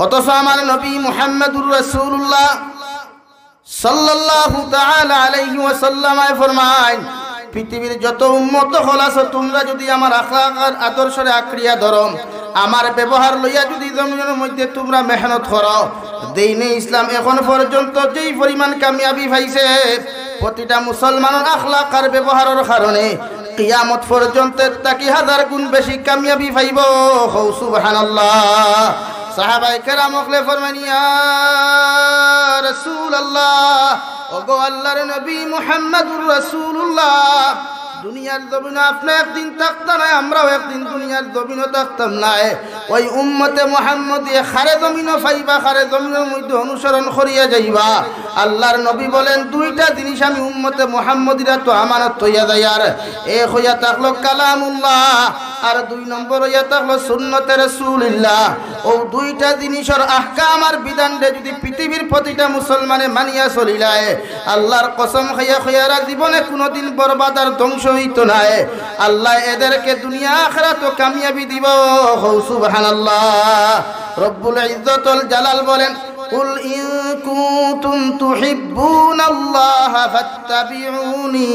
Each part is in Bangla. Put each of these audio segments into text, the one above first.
অথচ আমার নবী মুহাম্মদুর রাসূলুল্লাহ সাল্লাল্লাহু তাআলা আলাইহি ওয়াসাল্লাম ফরমায়, পৃথিবীর যত উম্মত হল আছো, তোমরা যদি আমার আখলাক আর আদর্শরে আঁকড়িয়া ধরো, আমার ব্যবহার লইয়া যদি জমিনের মধ্যে তোমরা মেহনত করো, দ্বীনে ইসলাম এখন পর্যন্ত যেই পরিমাণ কামিয়াবি পাইছে, প্রতিটা মুসলমানের আখলাক আর ব্যবহারের কারণে কিয়ামত পর্যন্ত তাকি 1000 গুণ বেশি কামিয়াবি পাইব। সুবহানাল্লাহ। সাহাবায়ে কেরাম ওগলে ফরমান, ইয়া রাসূলুল্লাহ, ওগো আল্লাহর নবী মুহাম্মদুর রাসূলুল্লাহ, দুনিয়ার জমিনে আপনি একদিন থাকতেন, আমরাও একদিন দুনিয়ার জমিনে থাকতাম না। ওই উম্মতে মুহাম্মদী খারে জমিনও পাইবা, খারে জমিনের মধ্যে অনুসরণ করিয়া যাইবা। আল্লাহর নবী বলেন, দুইটা জিনিস আমি উম্মতে মুহাম্মদীরা তো আমানত হইয়া যায়, আর এক হইয়া থাকলো কালামুল্লাহ, আর 2 নম্বর হইয়া থাকলো সুন্নতে রাসূলুল্লাহ। ও দুইটা জিনিসের আহকাম আর বিধানটা যদি পৃথিবীর প্রতিটা মুসলমানে মানিয়া চলিলায়, আল্লাহর কসম খাইয়া খাইয়ারা জীবনে কোনোদিন বরবাদ আর ধ্বংস হইতো না। আল্লাহ এদেরকে দুনিয়া আখিরাত কামিয়াবি দিব। সুবহানাল্লাহ। রব্বুল ইজ্জতুল জালাল বলেন, কুল ইন কুনতুম তুহিব্বুনাল্লাহা ফাত্তাবিউনি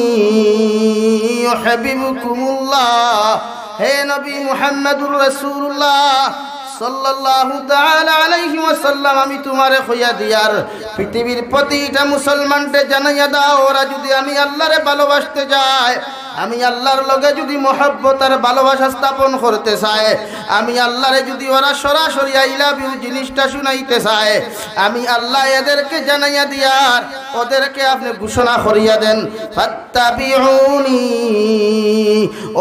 ইউহিব্বুকুমুল্লাহ। হে নবী মুহাম্মদুর রাসূলুল্লাহ সাল্লাল্লাহু তাআলা আলাইহি ওয়াসাল্লাম, আমি তোমারে কইয়া দিয়ার পৃথিবীর প্রতিটা মুসলমানকে জানাইয়া দাও, ওরা যদি আমি আল্লাহরে ভালোবাসতে যায়, আমি আল্লাহর লগে যদি মহব্বত আর ভালোবাসা স্থাপন করতে চায়, আমি আল্লাহরে যদি ওরা সরাসরি আই লাভ ইউ জিনিসটা শুনাইতে চায়, আমি আল্লাহ এদেরকে জানাইয়া দিয়ার ওদেরকে আপনি ঘোষণা করিয়া দেন, ফাত্তাবিউনি,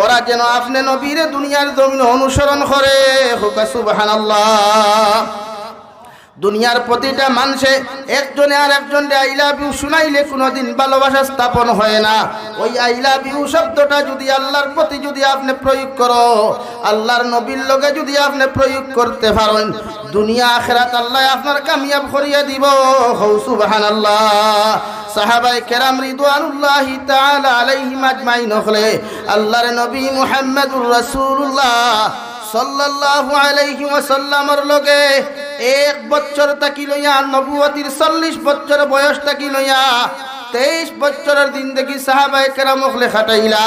ওরা যেন আপনি নবীরে দুনিয়ার জমিনে অনুসরণ করে। সুবহানাল্লাহ। দুনিয়ার প্রতিটা মানুষে একজনে আর একজনকে আই লাভ ইউ শুনাইলে কোনোদিন ভালোবাসা স্থাপন হয় না। ওই আই লাভ ইউ শব্দটা যদি আল্লাহর প্রতি যদি আপনি প্রয়োগ করো, আল্লাহর নবীর লগে যদি আপনি প্রয়োগ করতে পারেন, দুনিয়া আখিরাত আল্লাহ আপনার কামিয়াব করিয়া দিব। সুবহানাল্লাহ। সাহাবায়ে কেরাম রিদওয়ানুল্লাহি তাআলা আলাইহিম আজমাইন হলে আল্লাহর নবী মুহাম্মদুর রাসূলুল্লাহ সাল্লাল্লাহু আলাইহি ওয়াসাল্লামের লগে 1 বছর থাকি লইয়া নবুয়তির 40 বছর বয়স থাকি লইয়া 23 বছরের দিন দেখি সাহাবায়ে কেরাম ওগলে খাটাইলা।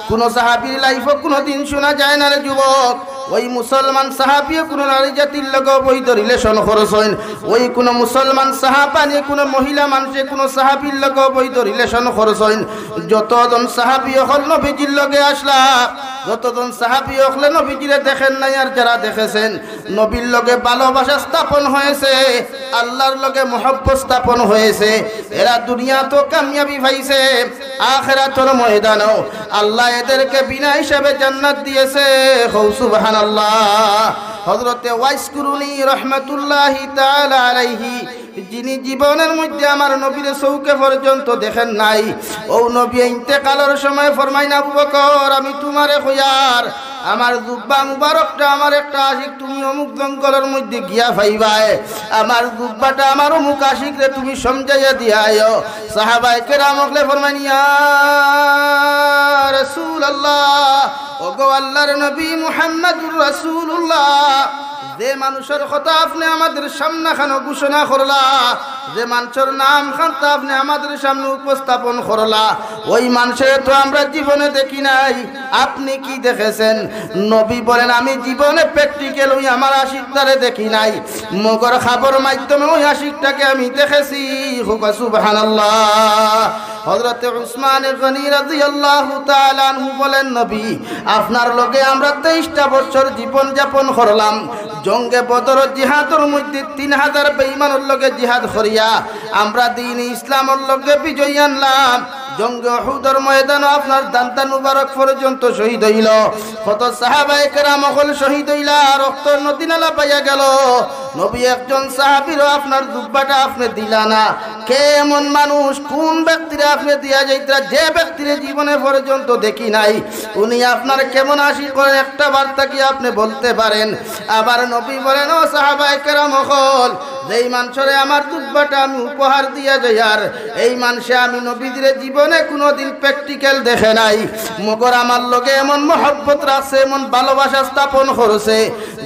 কোন সাহাবীর লাইফে কোনো দিন শোনা যায় না রে যুবক, ওই মুসলমান সাহাবী কোন নারী জাতির লগে বৈধ রিলেশন করছেন, ওই কোন মুসলমান সাহাবানি কোন মহিলা মানুষে কোন সাহাবীর লগে বৈধ রিলেশন করছেন। যতজন সাহাবী হল নবীজির লগে আসলা, যতজন সাহাবী হলে নবীজিরে দেখেন নাই, আর যারা দেখেছেন নবীর লগে ভালোবাসা স্থাপন হয়েছে, আল্লাহর লগে মহব্বত স্থাপন হয়েছে, এরা দুনিয়া তো কামিয়াবি পাইছে, আখিরাতের ময়দানেও আল্লাহ এদেরকে বিনা হিসাবে জান্নাত দিয়েছে। সুবহানাল্লাহ। হযরতে ওয়াইস কুরুনি রাহমাতুল্লাহি তাআলা আলাইহি, যিনি জীবনের মধ্যে আমার নবীর চৌকে পর্যন্ত দেখেন নাই, ও নবী ইন্তেকালের সময় ফরমাইন, আবু বকর, আমি তোমারে কইয়ার আমার জুব্বা মুবারকটা আমার একটা আশিক তুমি অমুক জঙ্গলের মধ্যে গিয়া পাইবাই, আমার জুব্বাটা আমার অমুক আশিকরে তুমি সমঝাইয়া দিয়ায়। সাহাবায়ে কেরাম ওগলে ফরমাইন, ইয়া রাসূলুল্লাহ, ওগো আল্লাহর নবী মুহাম্মদুর রাসূলুল্লাহ, যে মানুষের কথা আপনি আমাদের সামনে খানো ঘোষণা করলা, যে মানুষের নাম খানটা আপনি আমাদের সামনে উপস্থাপন করলা, ওই মানুষের তো আমরা জীবনে দেখি নাই, আপনি কি দেখেছেন? নবী বলেন, আমি জীবনে প্র্যাকটিক্যাল ওই আমার আশিকটারে দেখি নাই, মগর খাবর মাধ্যমে ওই আশিকটাকে আমি দেখেছি। সুবহানাল্লাহ। হযরতে উসমান গনি রাদিয়াল্লাহু তাআলা আনহু বলেন, নবী আপনার লগে আমরা 23টা বছর জীবন যাপন করলাম, জঙ্গে বদর জিহাদের মধ্যে 3000 বেঈমানের লগে জিহাদ করিয়া আমরা দ্বীন ইসলামের লগে বিজয় আনলাম। জঙ্গে উহুদের ময়দানে আপনার দান্তা মুবারক পর্যন্ত শহীদ হইল, কত সাহাবায়ে কেরাম হল শহীদ হইলা, রক্ত নদী নালা পাইয়া গেল। নবী একজন সাহাবীরও আপনার জুব্বাটা আপনি দিলা না, কে এমন মানুষ, কোন ব্যক্তিরে আপনি দিয়া যাইতা, যে ব্যক্তির জীবনে পর্যন্ত দেখি নাই, উনি আপনার কেমন আশিক করেন একটা বার্তা কি আপনি বলতে পারেন? আবার নবী বলেন, ও সাহাবায়ে কেরাম হল, যেই মানুষরে আমার দুধবাটা আমি উপহার দিয়া যাই আর এই মানুষে আমি নবীদের জীবনে কোনোদিন প্র্যাকটিক্যাল দেখে নাই মগর আমার লগে এমন মহব্বত রাখছে এমন ভালোবাসা স্থাপন করেছে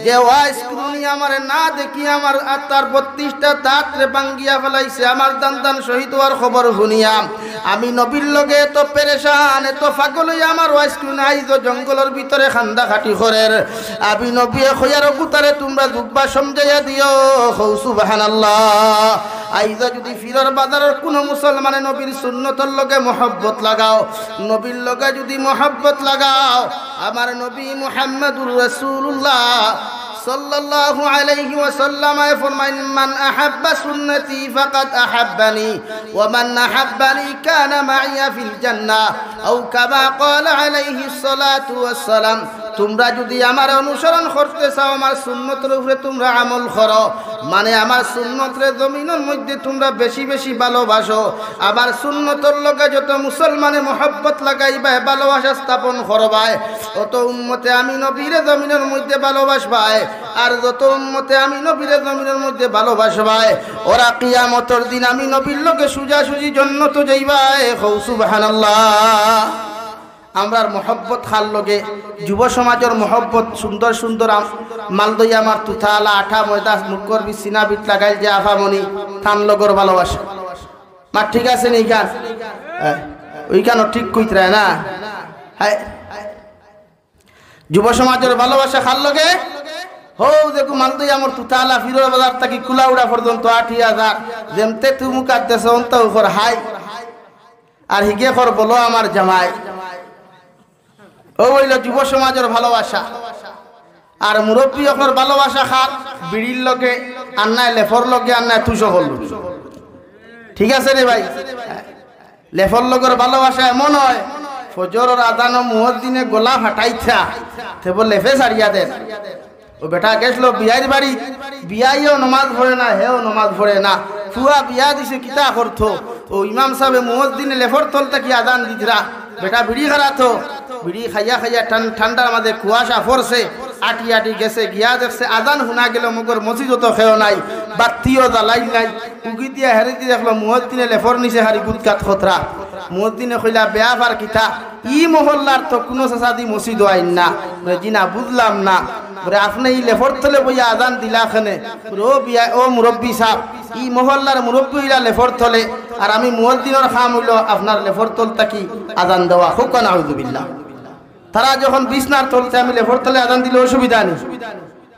যে ওয়াইস কুরুনি আমার না দেখি আমার আত্মার 32টা দাঁতরে ভাঙ্গিয়া ফেলাইছে আমার দান শহীদ হওয়ার খবর শুনিয়া আমি নবীর লগে এত পেরেশান এত পাগল হইয়া আমার ওয়াইস কুরুনি আইজ জঙ্গলের ভিতরে খান্দা খাটি করের আমি নবী খয়ার কুতারে তোমরা দুব্বা সমঝাইয়া দিও হৌ সুবহানাল্লাহ আইজ যদি ফিরর বাজারের কোনো মুসলমানে নবীর সুন্নতর লগে মহব্বত লাগাও নবীর লগে যদি মহব্বত লাগাও আমার নবী মুহাম্মদুর রাসূলুল্লাহ সাল্লাল্লাহু আলাইহি ওয়াসাল্লাম ফরমান মান আহাব্বা সুন্নতি ফাকাদ আহাব্বানি ওয়া মান আহাব্বানি কানা মাইয়া ফিল জান্নাহ আও কামা ক্বালা আলাইহিস সালাতু ওয়াস সালাম তোমরা যদি আমার অনুসরণ করতে চাও আমার সুন্নতের উপরে তোমরা আমল করো মানে আমার সুন্নতের জমিনের মধ্যে তোমরা বেশি বেশি ভালোবাসো আমার সুন্নতের লগে যত মুসলমানে মহব্বত লাগাইবা ভালোবাসা স্থাপন করবায় তত উম্মতে আমি নবীর জমিনের মধ্যে ভালোবাসবায় আর যত উম্মতে আমি নবীর জমিনের মধ্যে ভালোবাসবায় ওরা কিয়ামতের দিন আমি নবীর লগে সোজাসুজি জান্নাত যাইবায় হৌ সুবহানাল্লাহ আমরার মহব্বত খাল লগে যুব সমাজের মহব্বত সুন্দর সুন্দর মালদই আমার তুথালা আঠা ময়দা মুখর বিছিনা বিট লাগাইল যে আফামনি থান লগর ভালোবাসা মা ঠিক আছে নি গান ওইখানে ঠিক কইতরা না হ্যাঁ যুব সমাজের ভালোবাসা খাল লগে হো দেখো মালদই আমার তুথালা ফিরোর বাজার থেকে কুলাউড়া পর্যন্ত 80,000 যেমতে তুমি কাটতেছ অন্ত উপর হাই আর হিগে কর বলো আমার জামাই ও হইল যুব সমাজের ভালোবাসা আর মুরব্বী আপনার ভালোবাসা খাত বিড়ির লগে আন্নায় লেফর লগে আন্নায় তুষো হল ঠিক আছে রে ভাই লেফর লগের ভালোবাসা এমন হয় ফজরের আজান ও মুয়াজ্জিনে গলা ফাটাইছা তেবল লেফে ছাড়িয়া দেন ও বেটা গেছলো বিয়ার বাড়ি বিয়াইও নমাজ পড়ে না হেও নমাজ পড়ে না ফুয়া বিয়া দিছে কিতা করতো ও ইমাম সাহেব মুয়াজ্জিনে লেফর তলতে কি আজান দিতরা বেটা বিড়ি খারাতো বিড়ি খাইয়া খাইয়া ঠান্ডার মাঝে কুয়াশা পড়ছে আটি আটি গেছে গিয়া দেখছে আজান শুনা গেল মগর মসজিদও তো খেও নাই বাতিও জ্বালাই নাই উগি দিয়া হেরে দিয়ে দেখলো মুয়াজ্জিনে লেফর নিচে হারি গুদকাত খতরা মুয়াজ্জিনে কইলা বেয়া ফার কিতা ই মহল্লার তো কোনো সাসাদি মসজিদও আইন না জিনা বুঝলাম না বলে আপনি এই লেফর তলে বইয়া আজান দিলা খানে ও বিয়া ও মুরব্বী সাহেব ই মহল্লার মুরব্বীরা লেফর তলে আর আমি মুয়াজ্জিনের খাম হইল আপনার লেফর তল তাকি আজান দেওয়া হুক নাউযুবিল্লাহ তারা যখন বিছনার তলতে আমি লেফর তলে আজান দিলে অসুবিধা নেই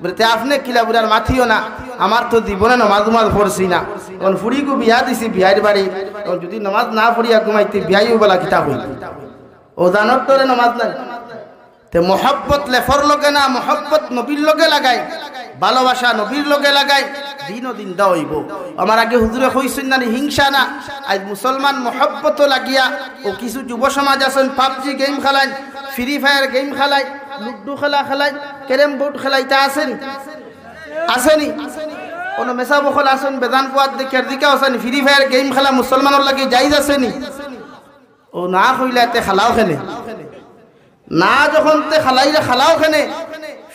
বলতে আপনি কিলা বুড়ার মাথিও না আমার তো জীবনে নমাজ পড়ছি না তখন ফুড়িকে বিয়া দিছি বিয়ার বাড়ি তখন যদি নমাজ না পড়িয়া ঘুমাইতে বিয়াইও বলা কিতাব হইল ও জানত তোরে নমাজ নাই তে মোহব্বত লেফর লগে না মোহব্বত নবীর লগে লাগাই ভালোবাসা নবীর লগে লাগাই দিনও দিন দাইব আমার আগে হুজুরে কইছেন না হিংসা না আজ মুসলমান মোহব্বত লাগিয়া ও কিছু যুব সমাজ আছেন পাবজি গেম খেলায় ফ্রি ফায়ার গেম খেলায় লুডু খেলা খেলায় ক্যারেম বোর্ড খেলাইতে আসেনি আসেনি কোন মেসা বখল আসেন বেদান কুয়াত দেখে দিকে আসেনি ফ্রি ফায়ার গেম খেলা মুসলমানের লাগে জায়েজ আসেনি ও না কইলা তে খেলাও খেলে না যখন তে খালাইলে খালাও খেনে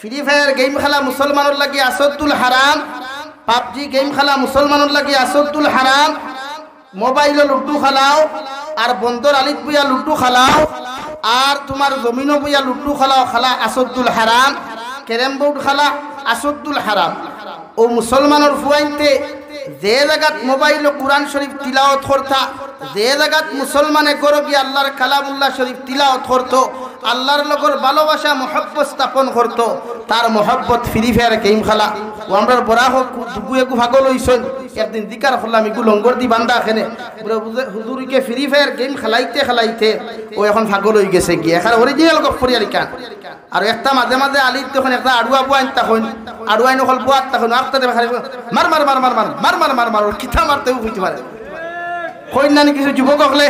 ফ্রি ফায়ার গেম খেলা মুসলমানের লাগে আসদুল হারাম পাবজি গেম খেলা মুসলমানের লাগে আসদুল হারাম মোবাইল লুডু খেলাও আর বন্দর আলিত বইয়া লুডু খেলাও আর তোমার জমিনও বইয়া লুডু খেলাও খেলা আসদুল হারাম ক্যারেম বোর্ড খেলা আসদুল হারাম ও মুসলমানের ফুয়াইতে যে জায়গাত মোবাইল কুরআন শরীফ তিলাওয়াত করতা যে জায়গাত মুসলমানে করো গিয়ে আল্লাহর কালামুল্লাহ শরীফ তিলাওয়াত করতো আল্লাহর লগর ভালোবাসা মহব্বত স্থাপন করতো তার মহব্বত ফ্রি ফায়ার গেম খেলা ও আমরা বড়া হোক দুগুয়ে ভাগল হইছেন একদিন দিকার করলাম এগু লঙ্গর দি বান্দা খেনে হুজুরকে ফ্রি ফায়ার গেম খেলাইতে খেলাইতে ও এখন ভাগল হয়ে গেছে গিয়ে এখন অরিজিনাল গপ করিয়ালি কান আর একটা মাঝে মাঝে আলিত তখন একটা আড়ুয়া বুয়াইন তখন আড়ুয়াইন হল বুয়াত তখন আফতাতে মার মার মার মার মার মার মার মার মার কিথা মারতেও হইতে পারে কই না কিছু যুবক হলে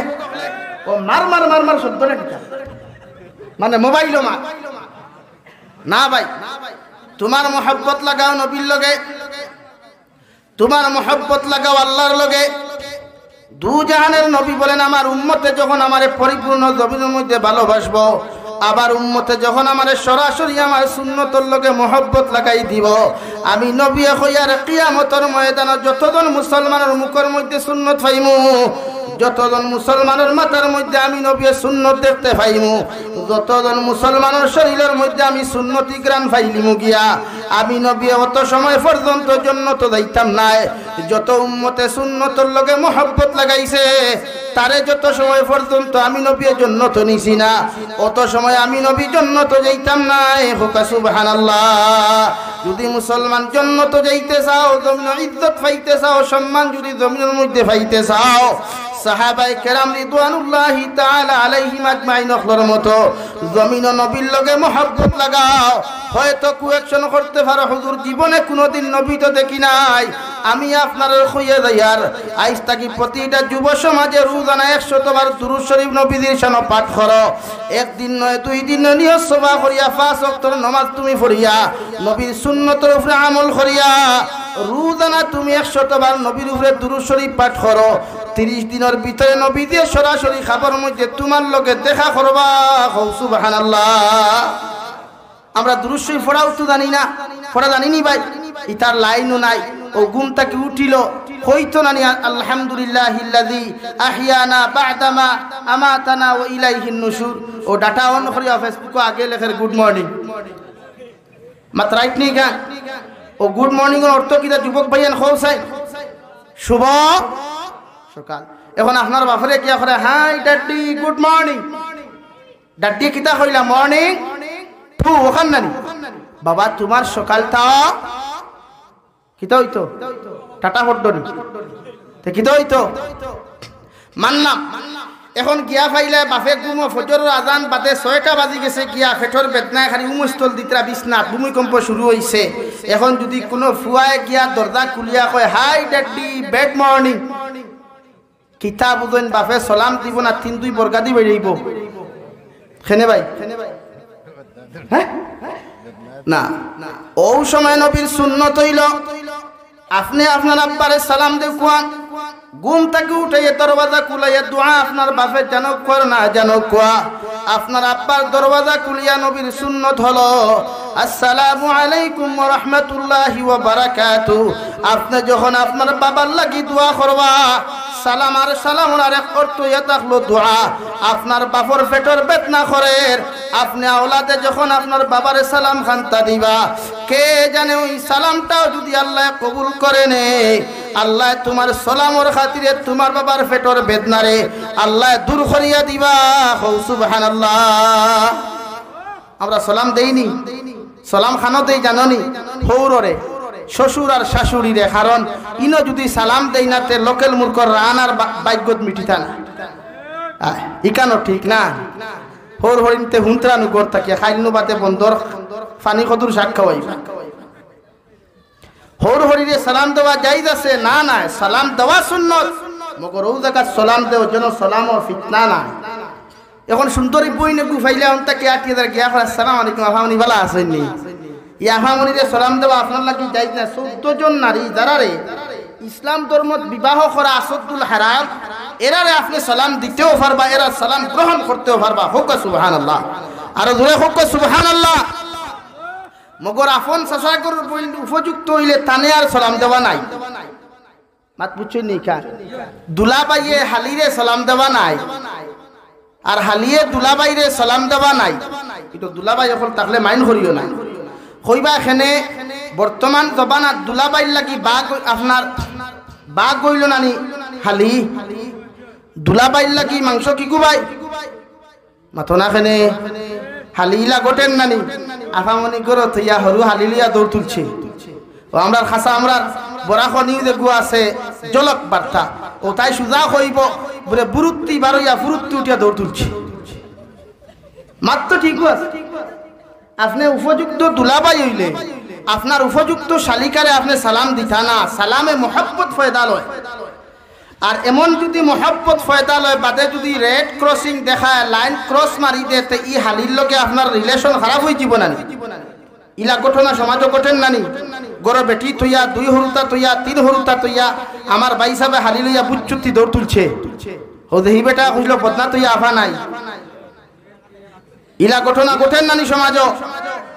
ও মার মার মার মার শব্দটা কিতা মানে মোবাইলও মার না ভাই তোমার মহব্বত লাগাও নবীর লগে তোমার মহব্বত লাগাও আল্লাহর লগে দু জাহানের নবী বলেন আমার উম্মতে যখন আমারে পরিপূর্ণ জমিনের মধ্যে ভালোবাসবো আবার উম্মতে যখন আমার সরাসরি আমার সুন্নতর লগে মহব্বত লাগাই দিব আমি নবী হইয়ার কিয়ামতের ময়দানে যতজন মুসলমানের মুখের মধ্যে সুন্নত পাইমু যতজন মুসলমানের মাথার মধ্যে আমি নবীর সুন্নত দেখতে পাইমু যতজন মুসলমানের শরীরের মধ্যে আমি সুন্নতি গ্রান পাইলিমু গিয়া আমি নবী অত সময় পর্যন্ত জান্নাত যাইতাম না যত উম্মতে সুন্নতর লগে মহব্বত লাগাইছে তারে যত সময় পর্যন্ত আমি নবী জান্নাত নিছি না অত সময় আমি নবী জান্নাত যাইতাম না হোক সুবহানাল্লাহ যদি মুসলমান জান্নাত যাইতে চাও জমিন ইজ্জত পাইতে চাও সম্মান যদি জমিনের মধ্যে পাইতে চাও সাহাবায়ে কেরাম রিদওয়ানুল্লাহি তাআলা আলাইহিম আজমাইন হলোর মতো জমিন ও নবীর লগে মহব্বত লাগাও হয়তো কোয়েকশন করতে পারো হুজুর জীবনে কোনোদিন নবী তো দেখি নাই আমি আপনার কইয়া যাইয়ার আইজ তাকি প্রতিটা যুব সমাজে রোজানা 100 বার দুরূদ শরীফ নবীর শানে পাঠ করো একদিন নয় দুই দিন নিয়ত সভা করিয়া 5 ওয়াক্তের নামাজ তুমি পড়িয়া নবীর সুন্নতের উপরে আমল করিয়া রোজানা তুমি 100 বার নবীর উপরে দুরূদ শরীফ পাঠ করো 30 দিনের ভিতরে নবী দিয়ে সরাসরি খাবার মধ্যে তোমার লগে দেখা করবা সুবহানাল্লাহ আমরা দুরূদ শরীফ পড়াও তো জানি না পড়া জানিনি ভাই ইতার লাইনও নাই ও ঘুম থেকে উঠিল হইতো না আলহামদুলিল্লাহিল্লাযী আহইয়ানা বা'দামা আমাতানা ওয়া ইলাইহিন নুশুর ও ডাটা অন করিয়া ফেসবুকে আগে লেখার গুড মর্নিং মাত্র রাইট নি গা ও গুড মর্নিং এর অর্থ কি যুবক ভাইয়ান খোসাই শুভ সকাল এখন আপনার বাপরে কি করে hi daddy good morning daddy কিতা কইলা মর্নিং তু ওখান নানি বাবা তোমার সকালটা কিতা হইতো টাটা হড্ডনি তে কিতা হইতো মানলাম এখন গিয়া ফাইলে বাপে ঘুম ফজরের আজান বাদে 6টা বাজি গেছে গিয়া ফেটর বেদনায় খালি উমস্থল দিতরা বিছনা ভূমিকম্প শুরু হইছে এখন যদি কোনো ফুয়ায় গিয়া দরজা খুলিয়া কয় হাই ড্যাডি বেড মর্নিং কিতা বুঝেন বাপে সালাম দিব না 3-2 বরগাদি বেরিয়েব খেনে ভাই হ্যাঁ না ও সময় নবীর সুন্নত হইল আপনি আপনার আব্বারে সালাম দেও কোয়া ঘুম থেকে উঠে দরওয়াজা খুলাইয়া দোয়া আপনার বাপে জানো কর না জানো কোয়া আপনার আব্বার দরওয়াজা খুলিয়া নবীর সুন্নত হলো আসসালামু আলাইকুম ওয়া রাহমাতুল্লাহি ওয়া বারাকাতু আপনি যখন আপনার বাবার লাগি দোয়া করবা সালাম আর সালাম আর এক অর্থ ইয়া থাকলো দোয়া আপনার বাপর পেটর বেদনা করের আপনি আওলাদে যখন আপনার বাবারে সালাম খান্তা দিবা কে জানে ওই সালামটাও যদি আল্লাহ কবুল করে নে আল্লাহ তোমার সালামর খাতিরে তোমার বাবার পেটর বেদনারে আল্লাহ দূর করিয়া দিবা সুবহানাল্লাহ আমরা সালাম দেইনি সালাম খানো দেই জাননি হৌররে শ্বশুর আর শাশুড়িরে কারণ ইনো যদি সালাম দেই না তে লোকেল মূর্খর রান আর বাইগত মিটিতা না ইকানো ঠিক না হর হরিনতে হুন্ত্রানু গড় থাকিয়া খাইনু বাতে বন্দর ফানি কদুর শাক খাওয়াইবা হর হরিরে সালাম দেওয়া জায়েজ আছে না না সালাম দেওয়া সুন্নত মগর ও জায়গা সালাম দেওয়ার জন্য সালাম ও ফিতনা না এখন সুন্দরী বইনে গুফাইলে অন্তাকে আটিয়ে গিয়া আসসালামু আলাইকুম আফামনি ভালো আছেন নি ইয়াহামনিরে সালাম দেওয়া আপনার লাগি যাইজ না 14 জন নারী যারারে ইসলাম ধর্মত বিবাহ করা আসদুল হারাম এরারে আপনি সালাম দিতেও পারবা এরা সালাম গ্রহণ করতেও পারবা হোক সুবহানাল্লাহ আর জোরে হোক সুবহানাল্লাহ মগর আফন সাসাগর উপযুক্ত হইলে তানে আর সালাম দেওয়া নাই মাত বুঝছেন নি কা দুলাবাইয়ে হালিরে সালাম দেওয়া নাই আর হালিয়ে দুলাবাইরে সালাম দেওয়া নাই এটা দুলাবাই এখন তাহলে মাইন করিও না কইবা এখানে বর্তমান জবানাত দুলাবাইর লাগি বাঘ আপনার বাঘ হইল নানি হালি দুলাবাইর লাগি মাংস কি কুবাই মাথনা খানে হালিলা গোটেন নানি আফামনি গরো থইয়া হরু হালিলিয়া দৌড় তুলছে ও আমরা খাসা আমরা বরাখনি দেখু আছে জলক বার্তা ও তাই সুজা হইব বলে বুরুত্তি বারইয়া ফুরুত্তি উঠিয়া দৌড় তুলছে মাত্র ঠিক আছে আপনি উপযুক্ত দুলাবাই হইলে আপনার উপযুক্ত শালিকারে আপনি সালাম দিতা না সালামে মোহাব্বত ফয়দা লয় আর এমন যদি মোহাব্বত ফয়দা লয় বাদে যদি রেড ক্রসিং দেখায় লাইন ক্রস মারি দে তে ই হালির লগে আপনার রিলেশন খারাপ হয়ে যাব না ইলা ঘটনা সমাজ ঘটেন নানি গড় বেটি তৈয়া 2 হরুতা তৈয়া 3 হরুতা তৈয়া আমার ভাই সাহেব হালি লইয়া বুচ্চুতি দৌড় তুলছে ও দেহি বেটা কইল বদনা তৈয়া আফা নাই ইলা ঘটনা ঘটেন নানি সমাজ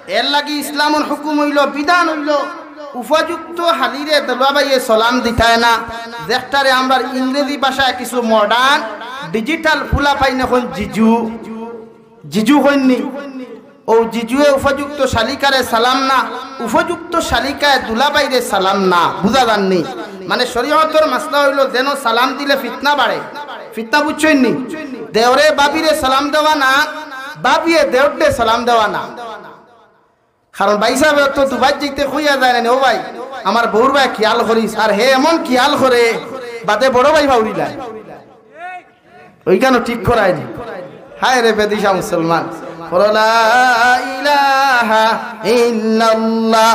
এর লাগি ইসলামর হুকুম হইল বিধান হইল উপযুক্ত হালিরে দবাইয়ে সালাম দিতায় না দেখটারে আমরা ইংরেজি ভাষায় কিছু মডার্ন ডিজিটাল ফুলা পাই না এখন জিজু জিজু হইনি ও জিজুয়ে উপযুক্ত শালিকারে সালাম না উপযুক্ত শালিকায় দুলাবাইরে সালাম না বুঝা যাননি মানে শরীয়তের মাসলা হইল যেন সালাম দিলে ফিতনা বাড়ে ফিতনা বুঝছইনি দেওরে বাবিরে সালাম দেওয়া না বাবিয়ে দেওরে সালাম দেওয়া না কারণ ভাই সাহেব তো দুবার যেতে খুঁজা যায় না ও ভাই আমার বউর ভাই খেয়াল করিস আর হে এমন খেয়াল করে বাদে বড় ভাই ভাউরিলায় ওইখানে ঠিক করায়নি হায় রে বেদিশা মুসলমান লা ইলাহা ইল্লাল্লাহ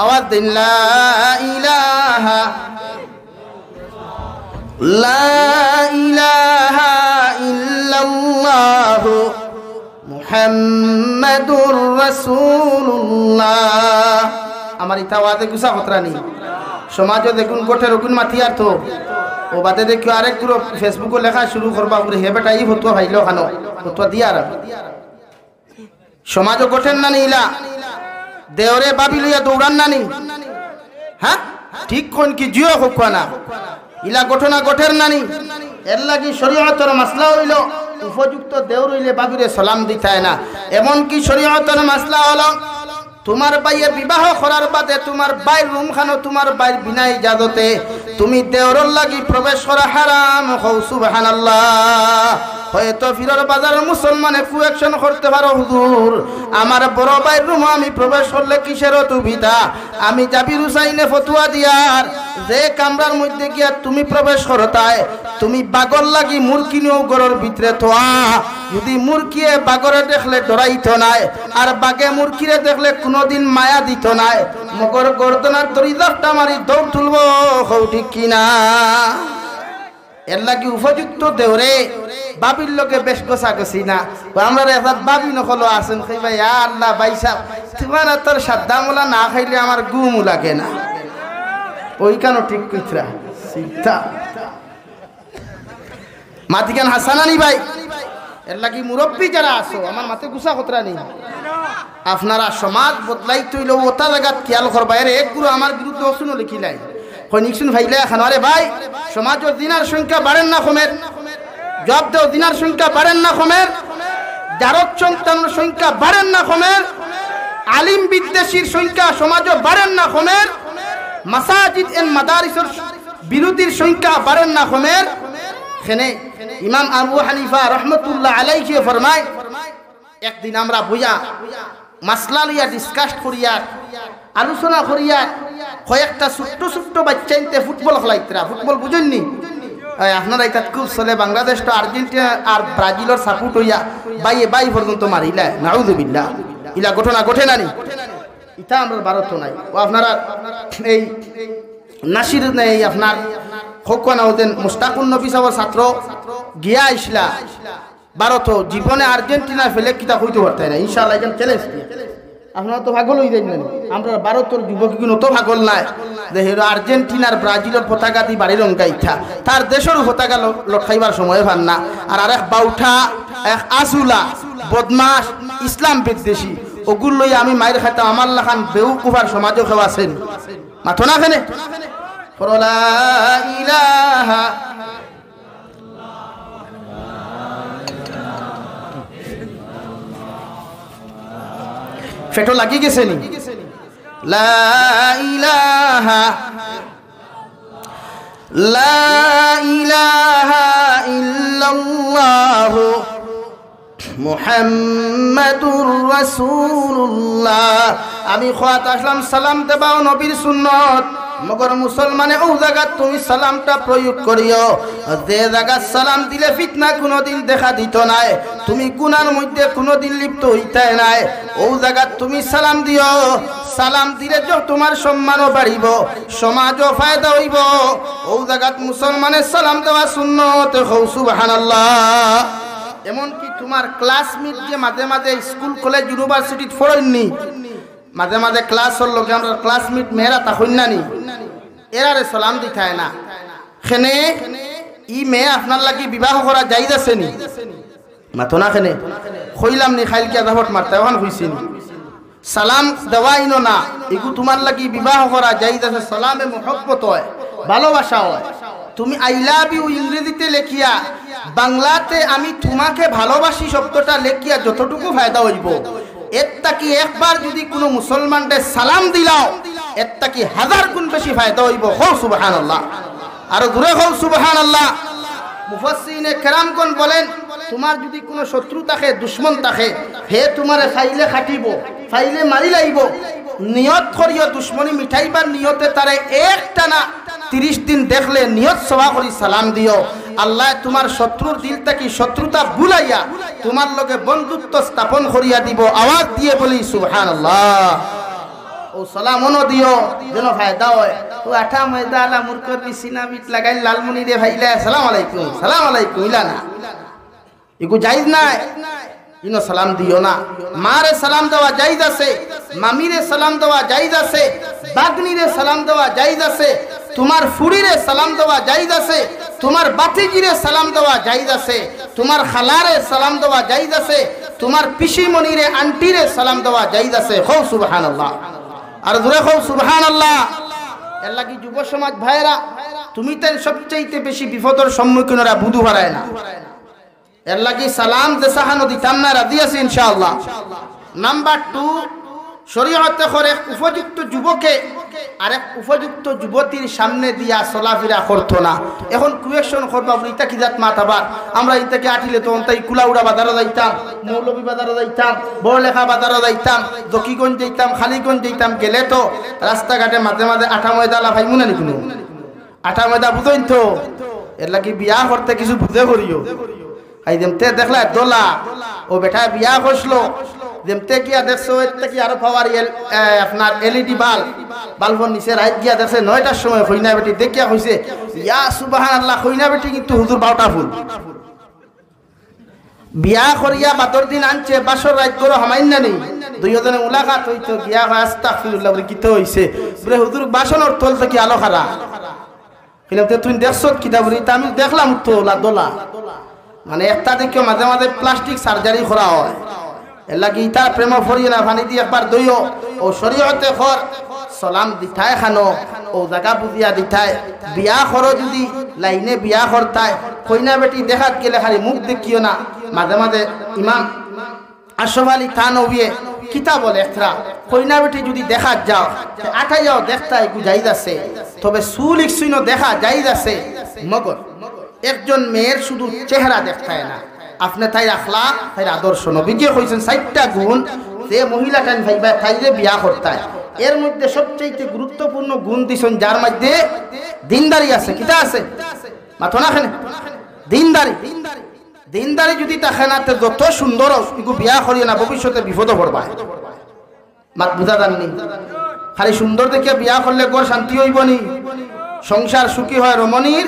আওয়াজ দিন লা ইলাহা ইল্লাল্লাহ মুহাম্মাদুর রাসূলুল্লাহ আমার ইতাওয়াতে গুসা হতরানি সমাজে দেখুন গোটের ওগুন মাথিয়ার তো ও বাদে দেখিও আরেক গ্রুপ ফেসবুকে লেখা শুরু করবা বলে হে বেটা এই ফতোয়া ভাইলো খানো ফতোয়া দিয়ার সমাজে গোটেন না নিলা দেওরে বাবি লইয়া দৌড়ান নানি হ্যাঁ ঠিক কোন কি জিও হোক না ইলা ঘটনা ঘটের নানি এর লাগি শরীয়তের মাসলা হইল উপযুক্ত দেওর হইলে বাবিরে সালাম দিতায় না এমন কি শরীয়তের মাসলা হলো তোমার বাইয়ে বিবাহ করার বাদে তোমার বাইর রুম খানো তোমার বাইর বিনা ইজাজতে তুমি দেওরর লাগি প্রবেশ করা হারাম হও সুবহানাল্লাহ হয়তো ফিরর বাজার মুসলমানে কুয়েকশন করতে পারো হুজুর আমার বড় বাইর রুম আমি প্রবেশ করলে কিসের অসুবিধা আমি জাবির হুসাইনে ফতোয়া দিয়ার যে কামরার মধ্যে গিয়া তুমি প্রবেশ করতায় তুমি বাগর লাগি মুরকি নিও গরর ভিতরে তোয়া যদি মুরকিয়ে বাগরে দেখলে ডরাইত নাই আর বাগে মুরকিরে দেখলে কোনোদিন মায়া দিত নাই মগর গর্দনার দড়ি দশটা মারি দৌড় তুলব হও ঠিক কিনা এর লাগি উপযুক্ত দেওরে বাবির লোকে বেশ গোসা গছি না আমরা এবার বাবি নকল আছেন খাই ভাই আল্লাহ ভাই সাহেব তোমার তোর সাদ্দামুলা না খাইলে আমার গুমু লাগে না ওইখানো ঠিক কইতরা সিদ্ধা মাতিকান হাসানানি ভাই এর লাগি মুরব্বী যারা আছো আমার মাথে গুসা কতরা নেই আপনারা সমাজ বদলাই তৈল ওটা জায়গা খেয়াল করবা এর এক গুরু আমার বিরুদ্ধে অশুনো লিখিলাই নিকশুন ভাইলে এখন আরে ভাই সমাজের দিনার সংখ্যা বাড়েন না কমের জব দেও দিনার সংখ্যা বাড়েন না কমের জারত সন্তানের সংখ্যা বাড়েন না কমের আলিম বিদ্বেষীর সংখ্যা সমাজে বাড়েন না কমের মাসাজিদ এন মাদারিসের বিরোধীর সংখ্যা বাড়েন না কমের এখানে ইমাম আবু হানিফা রহমতুল্লাহ আলাইহি ফরমায় একদিন আমরা বুঝা মাসলা লইয়া ডিসকাস করিয়া আলোচনা করিয়া কয়েকটা ছোট্ট ছোট্ট বাচ্চাইতে ফুটবল খেলাইতরা ফুটবল বুঝেননি আপনারা এটা খুব চলে বাংলাদেশ তো আর্জেন্টিনা আর ব্রাজিলের সাপোর্ট হইয়া বাইয়ে বাই পর্যন্ত মারিলা নাউযুবিল্লাহ ইলা ঘটনা ঘটে নানি ইটা আমরা ভারত নাই ও আপনারা এই নাসির নেই আপনার খোকনা হতেন মুস্তাকুন নবী সাহেবের ছাত্র গিয়া আইসলা ভারত জীবনে আর্জেন্টিনা ফেলে কিতা হইতে পারতাই না ইনশাআল্লাহ এখন চ্যালেঞ্জ আপনারা তো পাগল হয়ে যাবেন আমরা ভারতের যুবকগুলো তো পাগল নাই যে হেরো আর্জেন্টিনার ব্রাজিলের পতাকা দিয়ে বাড়ির অঙ্কাইঠা তার দেশেরও পতাকা লটকাইবার সময় পান না আর আরেক বাউঠা এক আসুলা বদমাস ইসলাম বিদ্বেষী ওগুলো লইয়া আমি মায়ের খাইতাম আমার লাখান বেউকুফার সমাজও কেউ আছেন মাথো না কেনে লা ইলাহা ফেটো লাগি গেছে নি লা ইলাহা ইল্লাল্লাহ মুহাম্মাদুর রাসূলুল্লাহ আমি খোয়াত আসলাম সালাম দেবাও নবীর সুন্নত মগর মুসলমানে ও জায়গা তুমি সালামটা প্রয়োগ করিও যে জায়গা সালাম দিলে ফিতনা কোনোদিন দেখা দিত নাই তুমি গুনার মধ্যে কোনোদিন লিপ্ত হইতে নাই ও জায়গা তুমি সালাম দিও সালাম দিলে যে তোমার সম্মানও বাড়িব সমাজও ফায়দা হইব ও জায়গা মুসলমানের সালাম দেওয়া সুন্নত হও সুবহানাল্লাহ এমন কি তোমার ক্লাসমেট যে মাঝে মাঝে স্কুল কলেজ ইউনিভার্সিটি পড়েননি মাঝে মাঝে ক্লাস হল লোকে আমরা ক্লাসমেট মেয়েরা তা হইনানি এরারে সালাম দিতায় না খেনে ই মেয়ে আপনার লাগি বিবাহ করা জায়েজ আছে নি মাতো না খেনে কইলাম নি খাইল কি আদাফট মারতে ওখান হইছিনি সালাম দেওয়াইনো না এগু তোমার লাগি বিবাহ করা জায়েজ আছে সালামে মহব্বত হয় ভালোবাসা হয় তুমি আই লাভ ইউ ইংরেজিতে লেখিয়া বাংলাতে আমি তোমাকে ভালোবাসি শব্দটা লেখিয়া যতটুকু ফায়দা হইব এরটা কি একবার যদি কোনো মুসলমানকে সালাম দিলাও এরটা কি 1000 গুণ বেশি ফায়দা হইব হো সুবহানাল্লাহ আর দূরে হো সুবহানাল্লাহ মুফাসসিরিনে কেরামগণ বলেন তোমার যদি কোনো শত্রু থাকে দুশমন থাকে হে তোমারে খাইলে খাটিব খাইলে মারি লাইব নিয়ত করিও দুশমনি মিঠাইবার নিয়তে তারে একটানা 30 দিন দেখলে নিয়ত সভা করি সালাম দিও আল্লাহ তোমার শত্রুর দিল থেকে শত্রুতা ভুলাইয়া তোমার লগে বন্ধুত্ব স্থাপন করিয়া দিব আওয়াজ দিয়ে বলি সুবহানাল্লাহ ও সালাম অন দিও যেন ফায়দা হয় ও আঠা ময়দা আলা মুরকর বিছিনা বিট লাগাই লালমনি রে ভাইলা আসসালামু আলাইকুম ইলা না এগু জায়েজ নাই ইনো সালাম দিও না মারে সালাম দেওয়া জায়েজ আছে মামিরে সালাম দেওয়া জায়েজ আছে বাগনিরে সালাম দেওয়া জায়েজ আছে তোমার ফুড়িরে সালাম দেওয়া জায়েজ আছে তোমার বাতিজিরে সালাম দেওয়া জায়েজ আছে তোমার খালারে সালাম দেওয়া জায়েজ আছে তোমার পিসিমণিরে আন্টিরে সালাম দেওয়া জায়েজ আছে হো সুবহানাল্লাহ আর জোরে হো সুবহানাল্লাহ এর লাগি যুব সমাজ ভাইরা তুমি তাই সবচেয়ে বেশি বিপদের সম্মুখীনরা বুধু হারায় না এর লাগি সালাম দেসাহানো দিতাম না রাজি আছি ইনশাআল্লাহ নাম্বার 2 শরীয়তে করে উপযুক্ত যুবকে আরেক উপযুক্ত যুবতীর সামনে দিয়া চলাফেরা করতো না এখন কুয়েশন করবা বলি ইতা কি জাত মাতাবার আমরা ইতাকে আটিলে তো তাই কুলাউড়া বাজারে যাইতাম মৌলভী বাজারে যাইতাম বড়লেখা বাজারে যাইতাম দকিগঞ্জ যাইতাম খালিগঞ্জ যাইতাম গেলে তো রাস্তাঘাটে মাঝে মাঝে আঠা ময়দা লাফাই মুনা নি কোনো আঠা ময়দা বুঝইন তো এর লাগি বিয়া করতে কিছু বুঝে করিও আই দেমতে দেখলা দোলা ও বেটা বিয়া করলো যেমতে গিয়া দেখছো এতে কি আরো পাওয়ার আপনার এলইডি বাল্বর নিচে রাইট গিয়া দেখছে 9টার সময় কইনা বেটি দেখিয়া কইছে ইয়া সুবহানাল্লাহ কইনা বেটি কিন্তু হুজুর 12টা ফুল বিয়া করিয়া বাতর দিন আনছে বাসর রাত করে হামাইন না নেই দুইজনে মুলাকাত হইতো গিয়া আস্তাগফিরুল্লাহ বলে কিতে হইছে বলে হুজুর বাসনের তল থেকে আলো খারা কিলাতে তুই দেখছ কিতা বলি তা আমি দেখলাম তো দোলা মানে একটা দেখিও মাঝে মাঝে প্লাস্টিক সার্জারি করা হয় এলাকি তার প্রেম ফরিয়ে না পানি দিয়ে একবার দইও ও শরীয়তে খর সালাম দিতায় খানো ও জায়গা বুঝিয়া দিতায় বিয়া করো যদি লাইনে বিয়া করতায় কইনা বেটি দেখাত গেলে খালি মুখ দেখিও না মাঝে মাঝে ইমাম আশরাফ আলী থানবী কিতাব বলে একরা কইনা বেটি যদি দেখাত যাও আঠাই যাও দেখতাই জায়েজ আছে তবে সুলিক সুইনো দেখা জায়েজ আছে মগর একজন মেয়ের শুধু চেহারা দেখতায় না আপনি তাই আখলাক তাই আদর্শ নবীজি কইছেন 4টা গুণ যে মহিলা টাইম ভাইবা তাইরে বিয়া করতায় এর মধ্যে সবচেয়ে গুরুত্বপূর্ণ গুণ দিছেন যার মধ্যে দিনদারি আছে কিটা আছে মাথো না খানে দিনদারি যদি থাকে না তো যত সুন্দর ইগু বিয়া করিও না ভবিষ্যতে বিপদ পড়বা মাত বুঝা জাননি খালি সুন্দর দেখে বিয়া করলে ঘর শান্তি হইব নি সংসার সুখী হয় রমণীর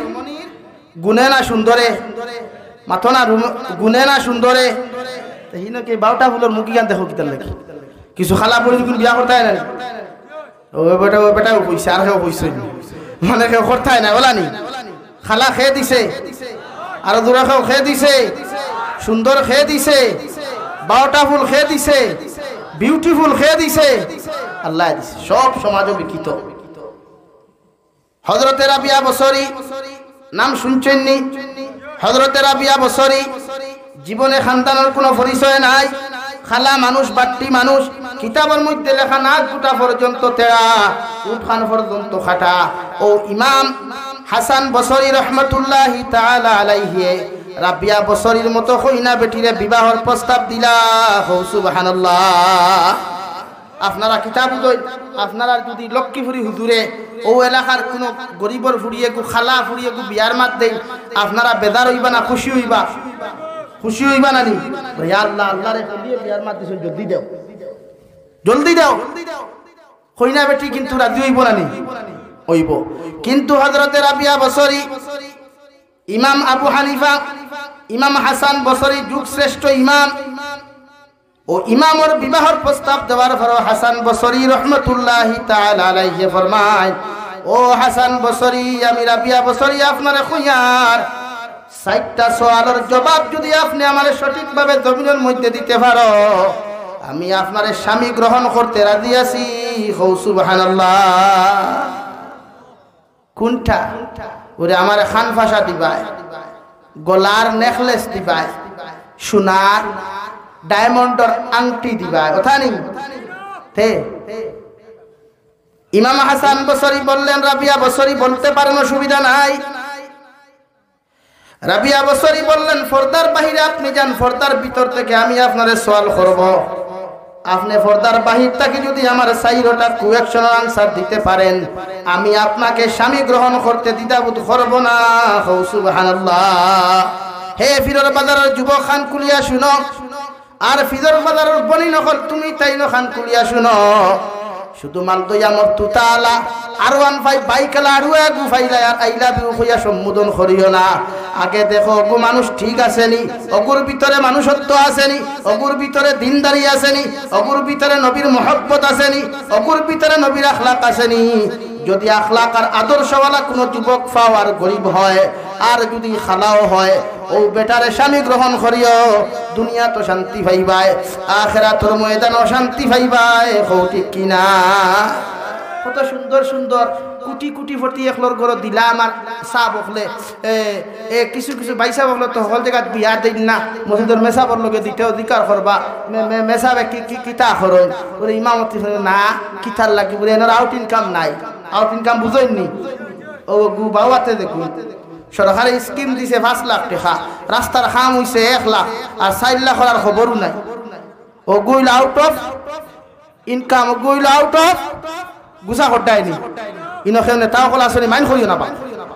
গুণে না সুন্দরে মাথো না গুণে না সুন্দরে হিনো কি 12টা ফুলের মুখি গান দেখো কিতার লাগে কিছু খালা পড়ে যখন বিয়া করতে হয় না ও বেটা পয়সা আর কেউ পয়সা মানে কেউ করতে হয় না বলা নি খালা খেয়ে দিছে আর দূরা কেউ খেয়ে দিছে সুন্দর খেয়ে দিছে 12টা ফুল খেয়ে দিছে বিউটিফুল খেয়ে দিছে আল্লাহ দিছে সব সমাজ বিকৃত হযরতে রাবিয়া বসরি নাম শুনছেন নি হযরতে রাবিয়া বসরি জীবনে খানদানের কোনো পরিচয় নাই খালা মানুষ বাট্টি মানুষ কিতাবের মধ্যে লেখা নাক দুটা পর্যন্ত তেড়া উঠখান পর্যন্ত খাটা ও ইমাম হাসান বসরি রহমতুল্লাহি তাআলা আলাইহি রাবিয়া বসরির মতো কইনা বেটিরে বিবাহের প্রস্তাব দিলা হো সুবহানাল্লাহ আপনারা কিতাব আপনারা যদি লক্ষ্মীপুরি হুজুরে ও এলাকার কোনো গরিবর ফুড়িয়ে গু খালা ফুড়িয়ে গু বিয়ার মাত দেই আপনারা বেদার হইবা না খুশি হইবা না নি ইয়া আল্লাহ আল্লাহরে বলিয়ে বিয়ার মাত দিছেন জলদি দাও কইনা বেটি কিন্তু রাজি হইব না নি হইব কিন্তু হযরতে রাবিয়া বসরি ইমাম আবু হানিফা ইমাম হাসান বসরি যুগ শ্রেষ্ঠ ইমাম ও ইমামর বিবাহর প্রস্তাব দেওয়ার পর হাসান বসরি রহমতুল্লাহি তাআলা আলাইহি ফরমায় ও হাসান বসরি আমি রাবিয়া বসরি আপনারে কইয়ার 60টা সওয়ালের জবাব যদি আপনি আমারে সঠিকভাবে জমিনের মধ্যে দিতে পারো আমি আপনারে স্বামী গ্রহণ করতে রাজি আছি হৌ সুবহানাল্লাহ কোনটা ওরে আমারে খান ফাসা দিবায় গলার নেকলেস দিবায় সোনার ডায়মন্ডর আংটি দিবায় কথা নেই তে ইমাম হাসান বসরি বললেন রাবিয়া বসরি বলতে পারেন অসুবিধা নাই রাবিয়া বসরি বললেন পর্দার বাহিরে আপনি যান পর্দার ভিতর থেকে আমি আপনারে সওয়াল করব আপনি পর্দার বাহির থেকে যদি আমার 4টা কোয়েকশন আনসার দিতে পারেন আমি আপনাকে স্বামী গ্রহণ করতে দ্বিধাবোধ করব না সুবহানাল্লাহ হে ফিরোর বাজারের যুবক খান কুলিয়া শুনো আর ফিরোর বাজারের বনি নকল তুমি তাই খান কুলিয়া শুনো শুধু মালদয়া মর্তুতালা আর 15 বাইকালা আর আগু ফাইলা আর আই লাভ ইউ কইয়া সম্বোধন করিও না আগে দেখো গো মানুষ ঠিক আছে নি অগুর ভিতরে মানুষত্ব আছে নি অগুর ভিতরে দিনদারি আছে নি অগুর ভিতরে নবীর মহব্বত আছে নি অগুর ভিতরে নবীর আখলাক আছে নি যদি আখলাক আর আদর্শওয়ালা কোনো যুবক পাও আর গরিব হয় আর যদি খালাও হয় ও বেটারে স্বামী গ্রহণ করিও দুনিয়া তো শান্তি পাইবাই আখিরাতের ময়দানও শান্তি পাইবাই কও ঠিক কিনা কত সুন্দর সুন্দর কোটি কোটি ভর্তি একলর ঘর দিলাম আর চা বকলে কিছু কিছু বাইসা বকলে তো হল জায়গা বিয়া দিন না মসজিদের মেসাবর লগে দিতে অধিকার করবা মেসাবে কিতা করুন ওরে ইমামতি না কিতার লাগি বলে এনার আউট ইনকাম নাই আউট ইনকাম বুঝেননি ও গু বাবাতে দেখুন সরকারি স্কিম দিছে 5 লাখ টাকা রাস্তার খাম হইছে 1 লাখ আর 4 লাখ আর খবরও নাই ও গুইল আউট অফ ইনকাম গুইল আউট অফ গুছা হটায়নি ইনকে নেতাও কল আসলে মাইন করিও না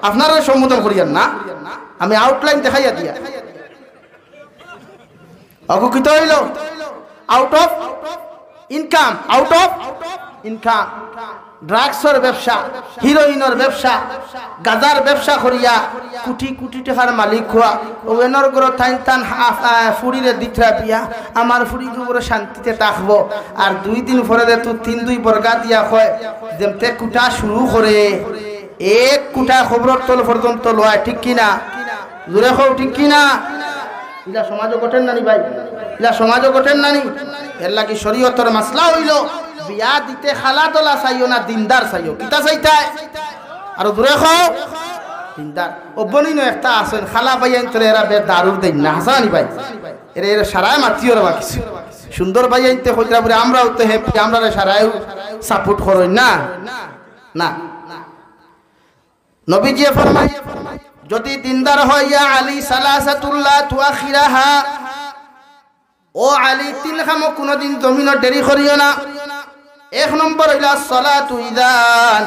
আপনারা সম্বোধন করিয়েন না আমি আউটলাইন দেখাইয়া দিয়া অকুকিত হইল out of income out of income ড্রাগসের ব্যবসা হিরোইনের ব্যবসা গাজার ব্যবসা করিয়া কোটি কোটি টাকার মালিক হওয়া ওয়েনর গর টাইন টান ফুরিরে দিতরা বিয়া আমার ফুরি গুবরে শান্তিতে থাকবো আর 2 দিন পরে দে তো 3-2 বর্গা দিয়া হয় যেমতে কুটা শুরু করে এক কুটা খবর তল পর্যন্ত লয় ঠিক কিনা জোরে কও ঠিক কিনা ইলা সমাজ গঠন নানি ভাই ইলা সমাজ গঠন নানি এর লাগি শরীয়তের মাসলা হইল বিয়া দিতে খালা দলা চাইও না দিনদার চাইও কিতা চাইতাই আর দূরে খাও দিনদার অবনিনো একটা আছেন খালা ভাইয়ান তোরে এরা বে দারুর দেন না হাসানি ভাই এর সারায় মাতিও রে কিছু সুন্দর ভাইয়ানতে কইরা বলে আমরাও তো হ্যাপি আমরা সারায় সাপোর্ট করই না না নবীজি ফরমায় যদি দিনদার হয় ইয়া আলী সালাসাতুল্লাহ তুআখিরাহা ও আলী 3 খামো কোনদিন জমিন দেরি করিও না 1 নম্বর হইলা সালাতু ইদান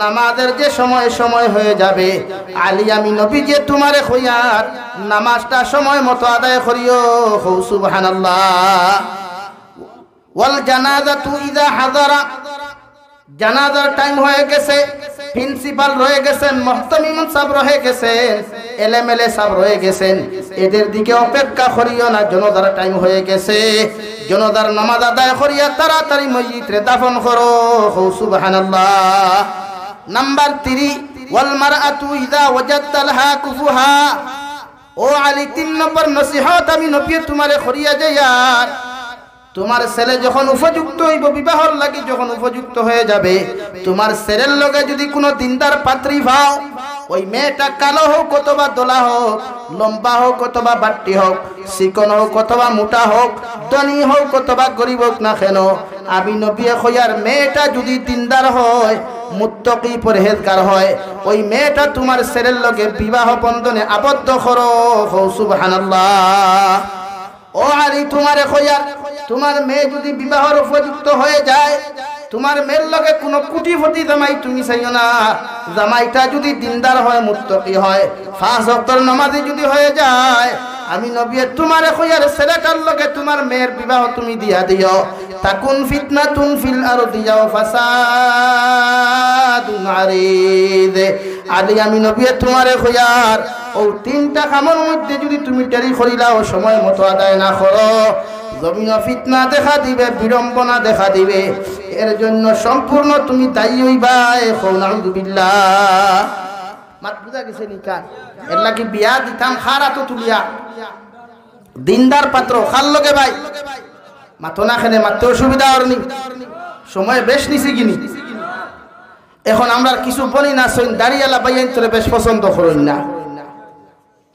নামাজের যে সময় হয়ে যাবে আলী আমি নবী যে তোমারে কইয়ার নামাজটা সময় মতো আদায় করিও সুবহানাল্লাহ ওয়াল জানাজাতু ইদা হাযারা জানাজার টাইম হয়ে গেছে প্রিন্সিপাল রয়ে গেছেন মুহতামিম সাহেব রয়ে গেছেন এলএমএলএ সাহেব রয়ে গেছেন এদের দিকে অপেক্ষা করিও না জনতার টাইম হয়ে গেছে জনতার নামাজ আদায় করিয়া তাড়াতাড়ি মসজিদে দাফন করো সুবহানাল্লাহ নাম্বার 3 ওয়াল মারআতু ইযা ওয়াজাদতা লাহা কুফুহা ও আলী 3 নম্বর নসিহত আমি নবী তোমারে করিয়া যাইয়ার তোমার ছেলে যখন উপযুক্ত হইব বিবাহর লাগি যখন উপযুক্ত হয়ে যাবে তোমার ছেলের লগে যদি কোনো দিনদার পাত্রী পাও ওই মেয়েটা কালো হোক অথবা দোলা হোক লম্বা হোক অথবা বাট্টি হোক চিকন হোক অথবা মোটা হোক ধনী হোক অথবা গরিব হোক না কেন আমি নবী কইয়ার মেয়েটা যদি দিনদার হয় মুত্তাকি পরহেজগার হয় ওই মেয়েটা তোমার ছেলের লগে বিবাহ বন্ধনে আবদ্ধ করো সুবহানাল্লাহ ও আলী তোমারে কইয়ার তোমার মেয়ে যদি বিবাহের উপযুক্ত হয়ে যায় তোমার মেয়ের লগে কোনো কুটিপতি জামাই তুমি চাইও না জামাইটা যদি দিনদার হয় মুত্তাকি হয় 5 ওয়াক্তের নামাজি যদি হয়ে যায় আমি নবী তোমারে কইয়ার ছেলেটার লগে তোমার মেয়ের বিবাহ তুমি দিয়া দিও তাকুন ফিতনাতুন ফিল আরদি ওয়া ফাসাদুন আরিদ আলী আমি নবী তোমারে কইয়ার ও 3টা কামের মধ্যে যদি তুমি দেরি করিলাও সময় মতো আদায় না করো জমিন ফিতনা দেখা দিবে বিড়ম্বনা দেখা দিবে এর জন্য সম্পূর্ণ তুমি দায়ী হইবা। নাউযুবিল্লাহ। মাত বুঝা গেছে নি কান? এর লাগি বিয়া দিতাম খারা তো তুলিয়া দিনদার পাত্র খাল লগে ভাই মাতো না খেলে মাত্র অসুবিধা হরনি সময় বেশ নিছি গিনি। এখন আমরা কিছু বলি না সইন দাঁড়িয়ালা বাইন তোরে বেশ পছন্দ করুন না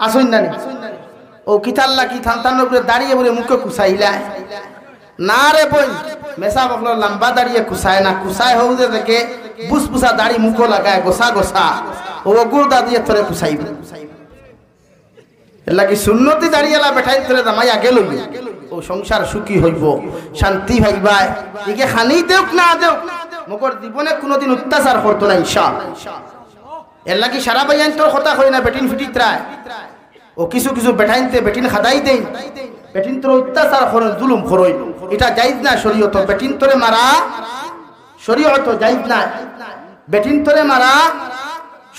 আসুন না ও কিতাল্লা কি থানতানোর উপরে দাঁড়িয়ে বলে মুখে কুসাইলা না রে বই মেসা বকলো লম্বা দাঁড়িয়ে কুসায় না কুসায় হও যে দেখে বুসবুসা দাড়ি মুখো লাগায় গোসা গোসা ও গুড়দা দিয়ে তোরে কুসাইব এর লাগি সুন্নতি দাঁড়িয়ালা বেঠাই তোরে দামাই আগে লইবে ও সংসার সুখী হইব শান্তি ভাইবাই একে খানি দেউক না দেউক মগর জীবনে কোনোদিন অত্যাচার করতো না ইনশাআল্লাহ। এর লাগি সারা বাইয়ান তোর কথা কই না বেটিন ফিটিত্রায় ও কিছু কিছু বেঠাইনতে বেটিন খাদাই দেই বেটিন তোর অত্যাচার করেন জুলুম করই এটা জায়েজ না শরীয়ত। বেটিন তোরে মারা শরীয়ত জায়েজ না বেটিন তোরে মারা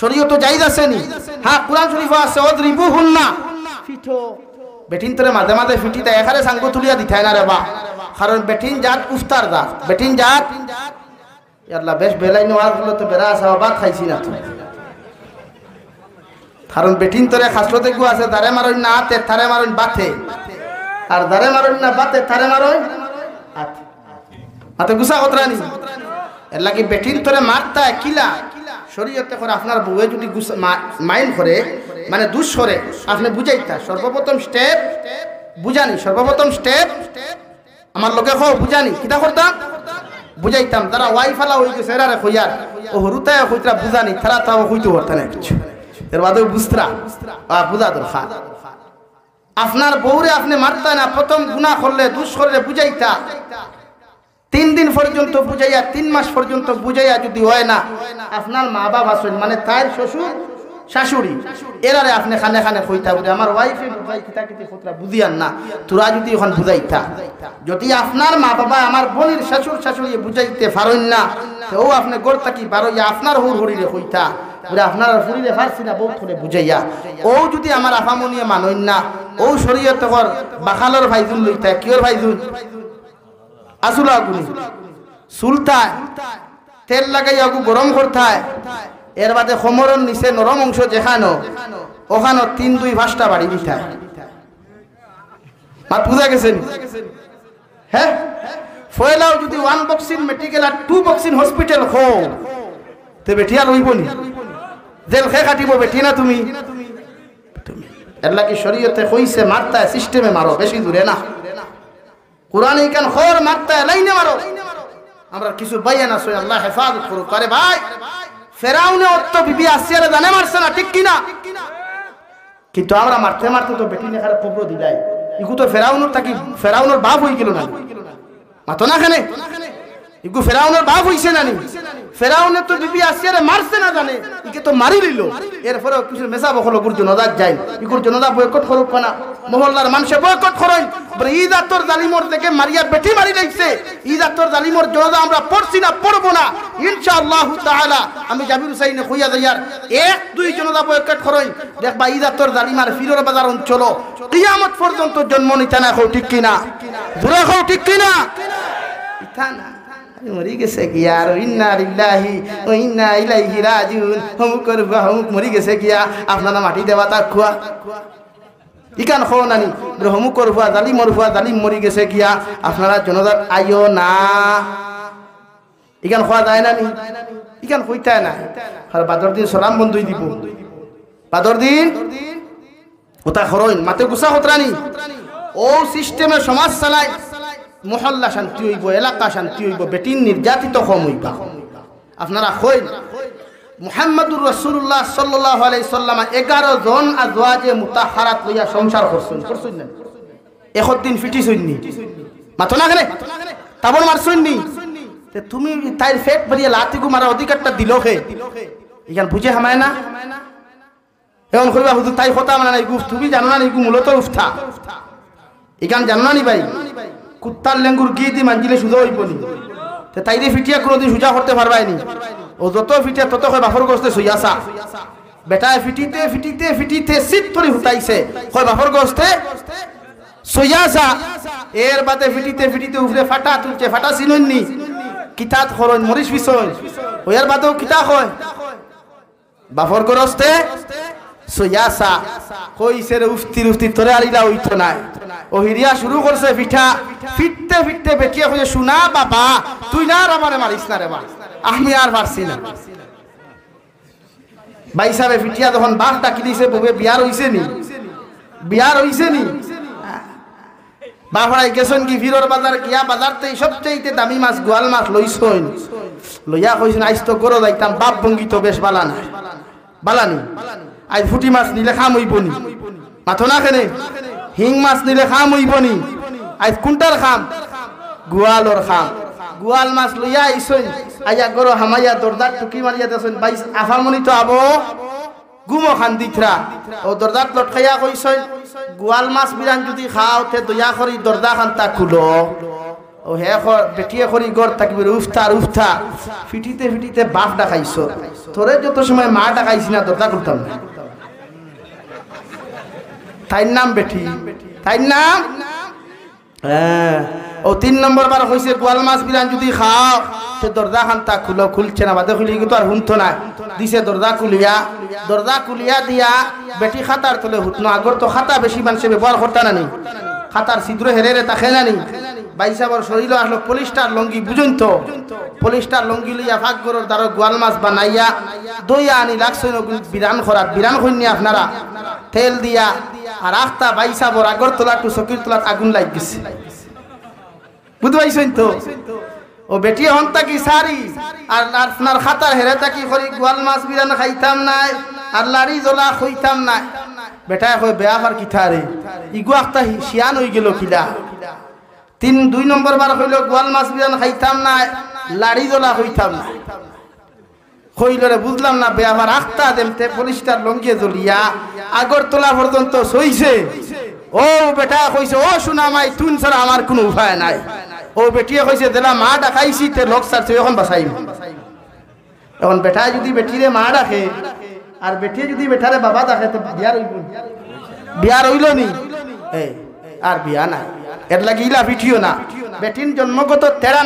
শরীয়ত জায়েজ আছে নি? হ্যাঁ কুরআন শরীফে আছে অদ্রিবুহুন্না ফিটো বেটিন তোরে মাঝে মাঝে ফিটি দেয় এখানে সাঙ্গ তুলিয়া দিথায় না রে বা কারণ বেটিন জাত উফতার দা বেটিন জাত আল্লাহ বেশ বেলাই নেওয়ার হলো তো বেড়া আসা বাদ খাইছি না তো কারণ বেটিন তোরে খাসলতে গু আছে দারে মারইন না হাতে থারে মারইন বাথে আর দারে মারইন না বাথে থারে মারইন হাতে হাতে গুসা কতরানি এর লাগি বেটিন তোরে মারতা কিলা শরীয়তে করে আপনার বউয়ে যদি মাইন্ড করে মানে দুষ করে আপনি বুঝাইতা সর্বপ্রথম স্টেপ বুঝানি সর্বপ্রথম স্টেপ আমার লোকে হো বুঝানি কিটা করতাম বুঝাইতাম তারা ওয়াইফালা হয়ে গেছে এরা রে কইয়ার ও হরুতায় কইতরা বুঝানি তারা তাও হইতে পারত না কিছু এর বাদে বুঝতরা বুঝা দরকার আপনার বউরে আপনি মারতা না প্রথম গুনাহ করলে দুষ করলে বুঝাইতা 3 দিন পর্যন্ত বুঝাইয়া 3 মাস পর্যন্ত বুঝাইয়া যদি হয় না আপনার মা বাবা আসেন মানে তার শ্বশুর শাশুড়ি এরারে আপনি খানে খানে কইতা বলে আমার ওয়াইফে বুঝাই কিতা কিতি খতরা বুঝিয়ান না তোরা যদি এখন বুঝাইতা যদি আপনার মা বাবা আমার বোনের শ্বশুর শাশুড়ি বুঝাইতে পারেন না তো ও আপনি গড় থাকি বারইয়া আপনার হুর হরিরে কইতা বলে আপনার হরিরে ফারছি না বহুত করে বুঝাইয়া ও যদি আমার আফামনিয়ে মানইন না ও শরীয়ত কর বাখালর ভাইজুন লইতা কিওর ভাইজুন আসুলা গুনি সুলতায় তেল লাগাইয়া গরম করতায় এর বাদে খমরন নিচে নরম অংশ যেখানো ওখানো 3-2-5টা বাড়ি দিতায় মাত বুঝা গেছেন? হ্যাঁ ফয়লাও যদি 1 বক্সিন মেডিকেল আর 2 বক্সিন হসপিটাল হো তে বেঠিয়া লইব নি জেল খে কাটিব বেটি না তুমি এর লাগি শরীয়তে কইছে মারতা সিস্টেমে মারো বেশি দূরে না কুরআনে কান খোর মারতা লাইনে মারো আমরা কিছু বাইয়ান আছে আল্লাহ হেফাজত করুক করে ভাই ফেরাউনে অত বিবি আসিয়ারে জানে মারছে না ঠিক কিনা কিন্তু আমরা মারতে মারতে তো বেটি নেখারে কবর দিলাই ইগু তো ফেরাউনের থাকি ফেরাউনের বাপ হই গেল না মাতো না খানে ইগু ফেরাউনের বাপ হইছে না নি ফেরাউনে তো বিবি আসিয়ারে মারছে না জানে ইকে তো মারি লিলো এরপরে কিছু মেসা বখলো গুর জনদাত যাই ইগুর জনদা বয়কট করুক না মহল্লার মানুষে বয়কট করেন বলে ইদাতর জালিমর থেকে মারিয়া বেটি মারি লাইছে ইদাতর জালিমর জনদা আমরা পড়ছি না পড়বো না ইনশাআল্লাহ তাআলা আমি জাবির হুসাইনে কইয়া যাইয়ার 1-2 জনদা বয়কট করেন দেখবা ইদাতর জালিমার ফিরর বাজার অঞ্চল কিয়ামত পর্যন্ত জন্ম নিতে না ঠিক কিনা জোরে কও ঠিক কিনা ইতানা মরি গেছে কি আর ইন্না লিল্লাহি ওয়া ইন্না ইলাইহি রাজিউন হুম করবা হুম মরি গেছে কি আপনারা মাটি দেওয়া তা খুয়া ইকান খোনানি হুম করবা জালিম মরি গেছে কি আপনারা জনতা আইও না ইকান খোয়া যায় না নি ইকান কইতায় না আর বাদর দিন সালাম বন্ধই দিব বাদর দিন ওটা খরইন মাতে গুসা হতরানি ও সিস্টেমে সমাজ চালায় মহল্লা শান্তি হইব এলাকা শান্তি হইব বেটিন নির্যাতিত কম হইবা আপনারা কইন মুহাম্মদুর রাসূলুল্লাহ সাল্লাল্লাহু আলাইহি সাল্লাম 11 জন আজওয়াজে মুতাহহারাত লইয়া সংসার করছেন না একদিন ফিটি হইনি মাথা না গেলে তাবর মারছুন নি তে তুমি তাই ফেট ভরিয়া লাতি গু মারা অধিকারটা দিলো কে ইগান বুঝে হামায় না এখন কইবা হুজুর তাই কথা মানে না তুমি জানো না ইগু মূলত উফতা ইগান জানো না নি ভাই কুত্তার লেঙ্গুর গি দি মানজিলে সুজা হইব নি তে তাইরে ফিটিয়া কোনদিন সুজা করতে পারবাই নি ও যত ফিটিয়া তত কই বাফর গোস্তে সইয়াসা বেটা ফিটিতে সিট ধরে হুতাইছে কই বাফর গোস্তে সইয়াসা এর বাদে ফিটিতে উপরে ফাটা তুলছে ফাটা চিনুননি কিতাত খরণ মরিস বিছন ওয়ার বাদও কিতা কয় বাফর গরস্তে সয়াসা কইছে রে উফতি তোরে আলিলা হইতো না ও হিরিয়া শুরু করছে পিঠা ফিটতে বেটিয়ে কইছে শুনা বাবা তুই না আর আমারে মারিস না রে বা আমি আর পারছি না ভাই সাহেব ফিটিয়া যখন বাপ ডাকি দিছে ববে বিয়ার হইছে নি বাপড়াই গেছেন কি ফিরর বাজার গিয়া বাজারতে সবচেয়ে দামি মাছ গোয়াল মাছ লইছইন লইয়া কইছেন আইস তো গরো যাইতাম বাপ ভঙ্গি তো বেশ বালানি আই ফুটি মাছ নিলে খাম হইবনি মাথো না কেনে হিং মাছ নিলে খাম হইবনি আই কোনটার খাম গোয়ালর খাম গোয়াল মাছ লইয়া আইছইন আইয়া গরো হামাইয়া দরদার টুকি মারিয়া দেছেন বাইস আফামনি তো আবো গুমো খান দিথরা ও দরদাত লটকাইয়া কইছইন গোয়াল মাছ বিরান যদি খাও তে দয়া করি দরজা খানটা খুলো ও হে বেটিয়ে করি গড় থাকবি উফতা ফিটিতে বাপ ডাকাইছো তোরে যত সময় মা ডাকাইছি না দরজা খুলতাম না তাইর নাম বেটি তাইর নাম ও 3 নম্বর বার হইছে গোয়াল মাছ বিরান যদি খাও তে দরজা খানটা খুলছে না বাদে খুলি তো আর হুনতো না দিছে দরজা কুলিয়া দিয়া বেটি খাতার তলে হুতনো আগর তো খাতা বেশি মানুষে ব্যবহার করতা না নি খাতার ছিদ্র হেরে তাকে না নি বাইসাবর শরীর আসলো পলিস্টার লঙ্গি বুঝুন তো পলিস্টার লঙ্গি লইয়া ফাঁক গরর দ্বারা গোয়াল মাছ বানাইয়া দইয়া আনি লাগছে বিরান হইনি আপনারা তেল দিয়া আর আখতা বাইসাবর আগর তোলা টু চকির তোলাত আগুন লাগ গেছে বুঝতে পাইছেন তো ও বেটি হন্তা কি সারি আর আপনার খাতার হেরে তাকি করি গোয়াল মাছ বিরান খাইতাম নাই আর লাড়ি জ্বলা খইতাম নাই বেটায় কই বেয়াফার কিথারে ইগু একটা শিয়ান হই গেল কিলা 2 নম্বর বার কইল গোয়াল মাছ বিরান খাইতাম নাই লাড়ি জ্বলা হইতাম না কইলরে বুঝলাম না বেয়াফার আখতা দেমতে পলিস্টার লঙ্গিয়ে জ্বলিয়া আগর তোলা পর্যন্ত সইছে ও বেটা কইছে ও শুনা মাই তুন ছাড়া আমার কোনো উপায় নাই ও বেটিয়ে কইছে দেলা মা ডাকাইছি তে লোক সারছে এখন বাঁচাইম এখন বেটা যদি বেটিরে মা ডাকে আর বেটিয়ে যদি বেটারে বাবা ডাকে তো বিয়ার হইল নি আর বিয়া নাই এর লাগি ইলা পিঠিও না বেটিন জন্মগত তেরা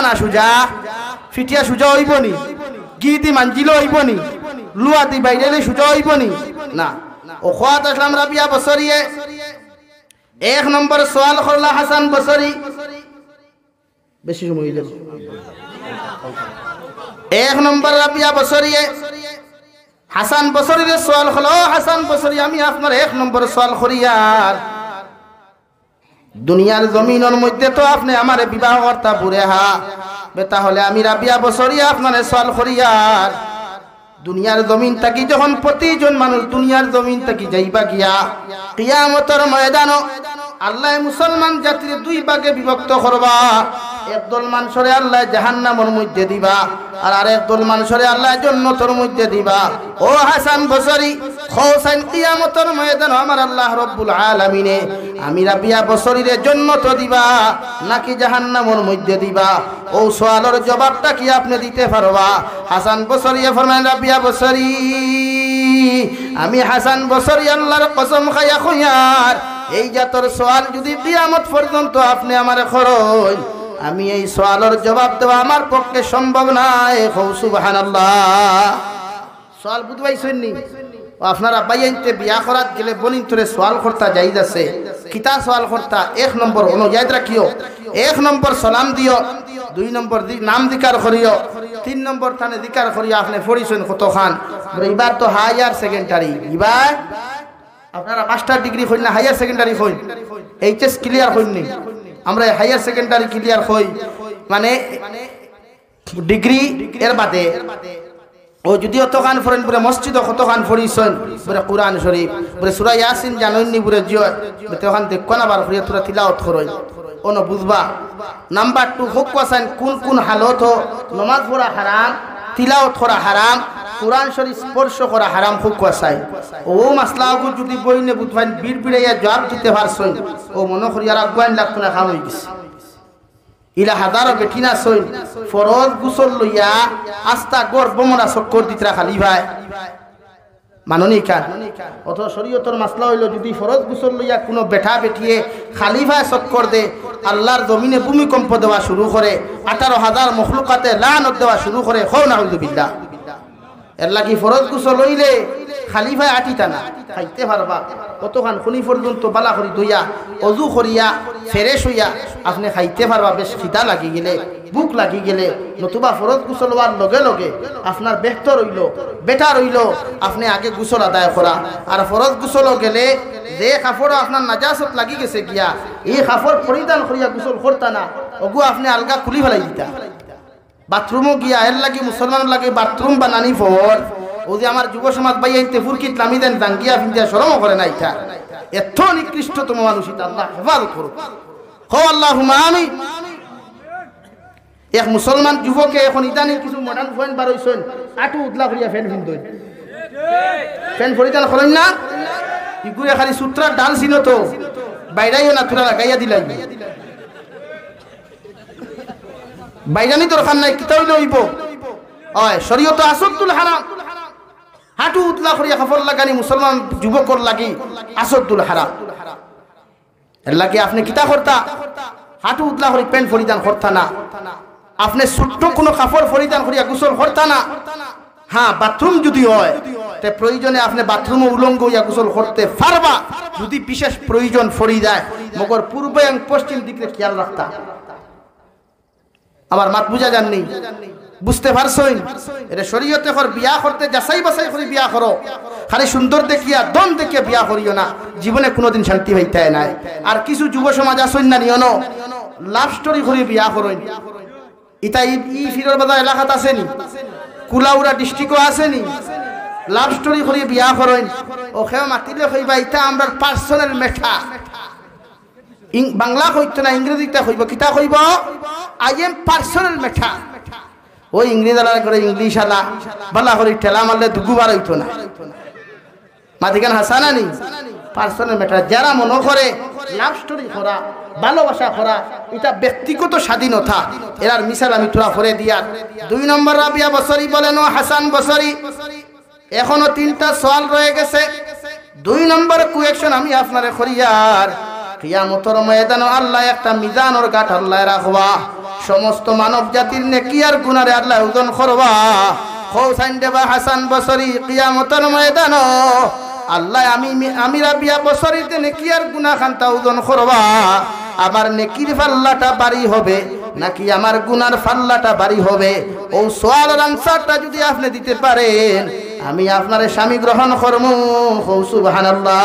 না সুজা ফিটিয়া সুজা হইব নি গিদি মানজিল হইব নি লুয়া দি বাইরে সুজা হইব নি না ও খাত আসলাম রাবিয়া বছরিয়ে 1 নম্বর সওয়াল করলা হাসান বসরি বেশি সময় হইল 1 নম্বর রাবিয়া বছরিয়ে হাসান বসরির সওয়াল হলো হাসান বসরি আমি আপনার 1 নম্বর সওয়াল করিয়ার দুনিয়ার জমিনের মধ্যে তো আপনি আমারে বিবাহ করতা বুড়ে তাহলে আমি রাবিয়া বছরি আপনার সওয়াল করিয়ার দুনিয়ার জমিন থাকি যখন প্রতিজন মানুষ দুনিয়ার জমিন থাকি যাইবা গিয়া কিয়ামতের ময়দানও আল্লাহ মুসলমান জাতির 2 ভাগে বিভক্ত করবা একদল মানুষরে আল্লাহ জাহান্নামের মধ্যে দিবা আর আরেকদল মানুষরে আল্লাহ জান্নাতের মধ্যে দিবা ও হাসান বসরি খোসাইন কিয়ামতের ময়দানে আমার আল্লাহ রব্বুল আলামিনে আমি রাবিয়া বসরিরে জান্নাত দিবা নাকি জাহান্নামের মধ্যে দিবা ও সওয়ালের জবাবটা কি আপনি দিতে পারবা হাসান বসরি ফরমান রাবিয়া বসরি আমি হাসান বসরি আল্লাহর কসম খায়া কইয়ার এই জাতর সওয়াল যদি কিয়ামত পর্যন্ত আপনি আমারে করই আমি এই সওয়ালের জবাব দেওয়া আমার পক্ষে সম্ভব নয় সুবহানাল্লাহ সওয়াল বুঝবাইছেন নি আপনারা বাইনতে বিয়া করাত গেলে বনিন তোরে সওয়াল করতা যাইজ আছে কিতা সওয়াল করতা 1 নম্বর অনুযায়ী রাখিও 1 নম্বর সালাম দিও 2 নম্বর নাম জিকার করিও 3 নম্বর থানে জিকার করিও আপনি পড়িছেন কত খান এবার তো হায়ার সেকেন্ডারি এবার আপনারা মাস্টার ডিগ্রি হইন না হায়ার সেকেন্ডারি হইন এইচএস ক্লিয়ার হইন নি আমরা হায়ার সেকেন্ডারি ক্লিয়ার হই মানে ডিগ্রি এর বাদে ও যদি অতখান ফরেন পুরো মসজিদ কতখান ফরিছেন পুরো কুরআন শরীফ পুরো সূরা ইয়াসিন জানেননি পুরো জিও তখন দেখো না বার ফরিয়া তোরা তিলাওয়াত করই ওনো বুঝবা নাম্বার 2 হোক কোয়াসান কোন হালত নামাজ পড়া হারাম তিলাওয়াত করা হারাম কুরআন শরীফ স্পর্শ করা হারাম হোক কোয়াসাই ও মাসলাগু যদি বইনে বুঝবান বিড়বিড়াইয়া জবাব দিতে পারছই ও মনে করি আর আগুয়ান লাগতো না খাম হই গেছে ইলা হাজারো বেটিনা সই ফরজ গোসল লইয়া আস্তা গড় বমরা চক্কর দিতরা খালি ভাই মাননি কান অত শরীয়তর মাসলা হইল যদি ফরজ গোসল লইয়া কোনো বেটা বেটিয়ে খালি ভাই চক্কর দে আল্লাহর জমিনে ভূমিকম্প দেওয়া শুরু করে 18,000 মখলুকাতে লানত দেওয়া শুরু করে খো নাউযুবিল্লাহ এর লাগি ফরজ গোসল হইলে খালি ভাই আটিতা না খাইতে পারবা কতখান খুনি পর্যন্ত বালা করি দইয়া অজু করিয়া ফ্রেশ হইয়া আপনি খাইতে পারবা বেশ খিদা লাগি গেলে বুক লাগি গেলে নতুবা ফরজ গোসল হওয়ার লগে লগে আপনার বেহতর হইল বেটার হইল আপনি আগে গোসল আদায় করা আর ফরজ গোসল গেলে যে কাপড় আপনার নাজাসত লাগি গেছে গিয়া এই কাপড় পরিধান করিয়া গোসল করতা না ওগু আপনি আলগা খুলি ফেলাই দিতা বাথরুমও গিয়া এর লাগি মুসলমান লাগে বাথরুম বানানি ফর ও যে আমার যুব সমাজ ভাই আইতে ফুরকিত নামি দেন জাঙ্গিয়া ফিন্দিয়া শরমও করে না এটা এত নিকৃষ্টতম মানুষ এটা আল্লাহ হেফাজত করুক হো আল্লাহুম্মা আমিন এক মুসলমান যুবকে এখন ইদানি কিছু মডার্ন ফোন বার হইছেন আটু উদলা করিয়া ফ্যান ফিন্দই ফ্যান পরিধান করেন না ইগুরে খালি সূত্রার ডাল ছিল তো বাইরাইও না তুরা লাগাইয়া দিলাই বাইরানি দরকার নাই কিতাব লইব ওই শরীয়ত আসদুল হারাম হাঁটু উতলা করিয়া কাপড় লাগানি মুসলমান যুবকর লাগি আসদুল হারাম এর লাগি আপনি কিতা করতা হাঁটু উতলা করি প্যান্ট পরিধান করতা না আপনি ছোট্ট কোনো কাপড় পরিধান করিয়া গোসল করতা না হ্যাঁ বাথরুম যদি হয় তে প্রয়োজনে আপনি বাথরুমে উলঙ্গ হইয়া গোসল করতে পারবা যদি বিশেষ প্রয়োজন পড়ি যায় মগর পূর্ব এবং পশ্চিম দিকে খেয়াল রাখতা আমার মাত বুঝা যাননি বুঝতে পারছই এটা শরীয়তে কর বিয়া করতে যাচাই বাছাই করে বিয়া করো খালি সুন্দর দেখিয়া দম দেখিয়া বিয়া করিও না জীবনে কোনোদিন শান্তি হইতে নাই আর কিছু যুব সমাজ আসইন না নিয়নো লাভ স্টোরি করে বিয়া করেন ইতা ই ফিরর বাজার এলাকাত আসেনি কুলাউড়া ডিস্ট্রিক্টও আসেনি লাভ স্টোরি করে বিয়া করেন ও খেয়ে মাতিলে কইবা ইতা আমরা পার্সোনাল মেঠা বাংলা কইতো না ইংরেজিতে কইব কিতা কইব আই এম পার্সোনাল মেঠা ওই ইংরেজি আলা করে ইংলিশ আলা বালা করে ঠেলা মারলে দুগুবার হইতো না মাদিকান হাসানা নি পার্সোনাল মেঠা যারা মনে করে লাভ স্টোরি করা ভালোবাসা করা এটা ব্যক্তিগত স্বাধীনতা এরার মিসাল আমি তোরা করে দিয়া 2 নম্বর রাবিয়া বসরি বলেন ও হাসান বসরি এখনো 3টা সওয়াল রয়ে গেছে 2 নম্বর কোয়েকশন আমি আপনারে করিয়ার কিয়ামতের ময়দানে আল্লাহ একটা মিজানের গাঁট আল্লাহ রাখবা সমস্ত মানব জাতির নেকি আর গুনারে আল্লাহ ওজন করবা হোসেন দেবা হাসান বসরি কিয়ামতের ময়দানে আল্লাহ আমি রাবিয়া বসরিতে নেকি আর গুনাহ খান্তা ওজন করবা আমার নেকির পাল্লাটা ভারী হবে নাকি আমার গুনার পাল্লাটা ভারী হবে ও সওয়ালের আনসারটা যদি আপনি দিতে পারেন আমি আপনার স্বামী গ্রহণ করমু সুবহানাল্লাহ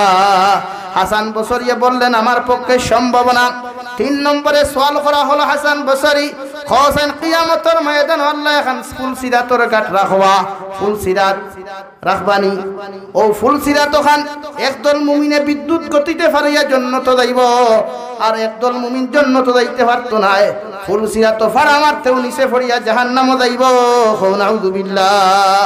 হাসান বসরি বললেন আমার পক্ষে সম্ভব না 3 নম্বরে সওয়াল করা হলো হাসান বসরি হোসেন কিয়ামতের ময়দানে আল্লাহ এখন ফুল সিরাতর গাঁট রাখবা ফুল সিরাত রাখবানি ও ফুল সিরাত খান একদল মুমিনে বিদ্যুৎ গতিতে ফারিয়া জান্নাত যাইব আর একদল মুমিন জান্নাত যাইতে পারতো না ফুল সিরাত ফাড়া মারতেও নিচে পড়িয়া জাহান্নামে যাইব নাউযুবিল্লাহ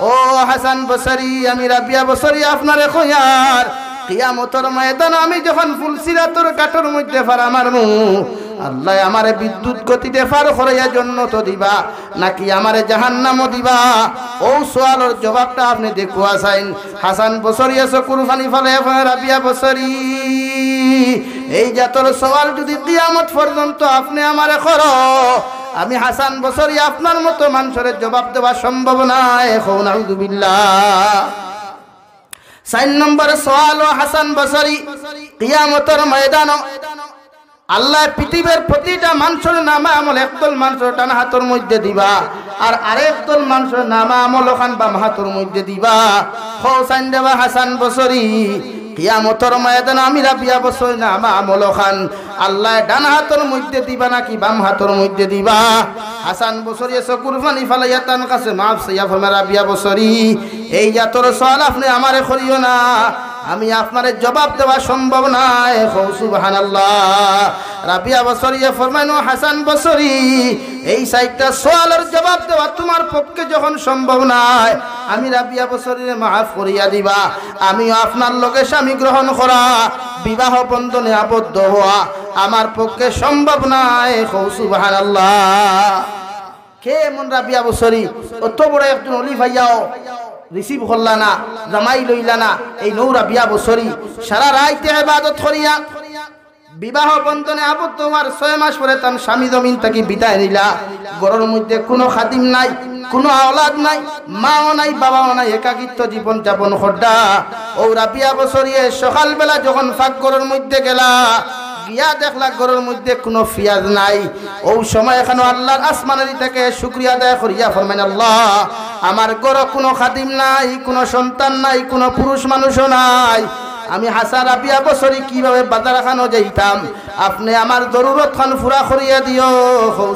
ও হাসান বসরি আমি রাবিয়া বসরি আপনারে কইয়ার কিয়ামতের ময়দানে আমি যখন ফুল সিরাতর কাঠের মধ্যে ফাড়া মারমু আল্লাহ আমারে বিদ্যুৎ গতিতে পার করাইয়া জান্নাত দিবা নাকি আমারে জাহান্নামে দিবা ও সওয়ালের জবাবটা আপনি দেখুয়া চাইন হাসান বসরি এসে কুরবানি ফলে রাবিয়া বসরি এই জাতর সওয়াল যদি কিয়ামত পর্যন্ত আপনি আমারে করো আমি হাসান বসরি আপনার মতো মানুষের জবাব দেওয়া সম্ভব নয় নাউযুবিল্লাহ 4 নম্বর সওয়াল হাসান বসরি কিয়ামতের ময়দানে আল্লাহ পৃথিবীর প্রতিটা মানুষের নামা আমল একদল মানুষের ডান হাতের মধ্যে দিবা আর আরেকদল মানুষের নামা আমল খান বাম হাতের মধ্যে দিবা হোসেন দেবা হাসান বসরি কিয়ামতের ময়দানে আমি রাবিয়া বসরি নামা আমল খান আল্লাহ ডান হাতের মধ্যে দিবা নাকি বাম হাতের মধ্যে দিবা হাসান বসরি এসে কুরবানি ফালাইয়া তান কাছে মাফ সাইয়া ফরমা রাবিয়া বসরি এই জাতর সওয়াল আপনি আমারে করিও না আমি আপনারে জবাব দেওয়া সম্ভব নয় সুবহানাল্লাহ রাবিয়া বসরিয়া ফরমানো হাসান বসরি এই 4টা সওয়ালের জবাব দেওয়া তোমার পক্ষে যখন সম্ভব নয় আমি রাবিয়া বসরিরে মাফ করিয়া দিবা আমি আপনার লগে স্বামী গ্রহণ করা বিবাহ বন্ধনে আবদ্ধ হওয়া আমার পক্ষে সম্ভব নয় সুবহানাল্লাহ কে মন রাবিয়া বসরি অত বড় একজন ওলি ভাইয়াও রিসিভ করলা না জামাই লইলা না এই নৌরা বিয়া বছরি সারা রাইতে ইবাদত করিয়া বিবাহ বন্ধনে আবদ্ধ হওয়ার 6 মাস পরে তার স্বামী জমিন থেকে বিদায় নিলা, ঘরের মধ্যে কোনো খাদিম নাই, কোনো আওলাদ নাই, মাও নাই, বাবাও নাই, একাকিত্ব জীবন যাপন করডা। ও রাবিয়া বছরিয়ে সকালবেলা যখন ফাঁক ঘরের মধ্যে গেলা, গিয়া দেখলা ঘরের মধ্যে কোনো পিয়াজ নাই। ও সময় এখানে আল্লাহর আসমানের থেকে শুকরিয়া আদায় করিয়া ফরমাইন, আল্লাহ আমার ঘরে কোনো খাদিম নাই, কোনো সন্তান নাই, কোনো পুরুষ মানুষও নাই, আমি হাসান রাবিয়া বছরি কিভাবে বাজার খানো যাইতাম, আপনি আমার জরুরত খান পুরা করিয়া দিও।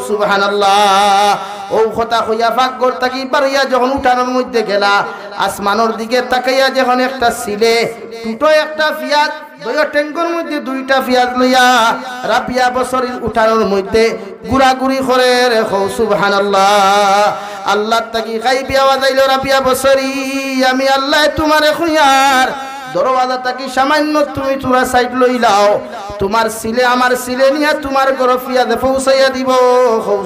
সুবহানাল্লাহ। ও কথা কইয়া ফাঁকঘর থাকি পারিয়া যখন উঠানোর মধ্যে গেলা, আসমানের দিকে তাকাইয়া যখন একটা ছিলে দুটো একটা পিয়াজ, দুই টেঙ্গর মধ্যে 2টা পিয়াজ লইয়া রাবিয়া বছরের উঠানোর মধ্যে গুড়াগুড়ি করে রেখো। সুবহানাল্লাহ। আল্লাহ তাকি গাইবি আওয়াজ আইল, রাবিয়া বছরি আমি আল্লাহ তোমারে খুঁয়ার দরওয়াজা তাকি সামান্য তুমি তোরা সাইড লইলাও, তোমার সিলে আমার সিলে নিয়া তোমার ঘরে পিয়াজে পৌঁছাইয়া দিব।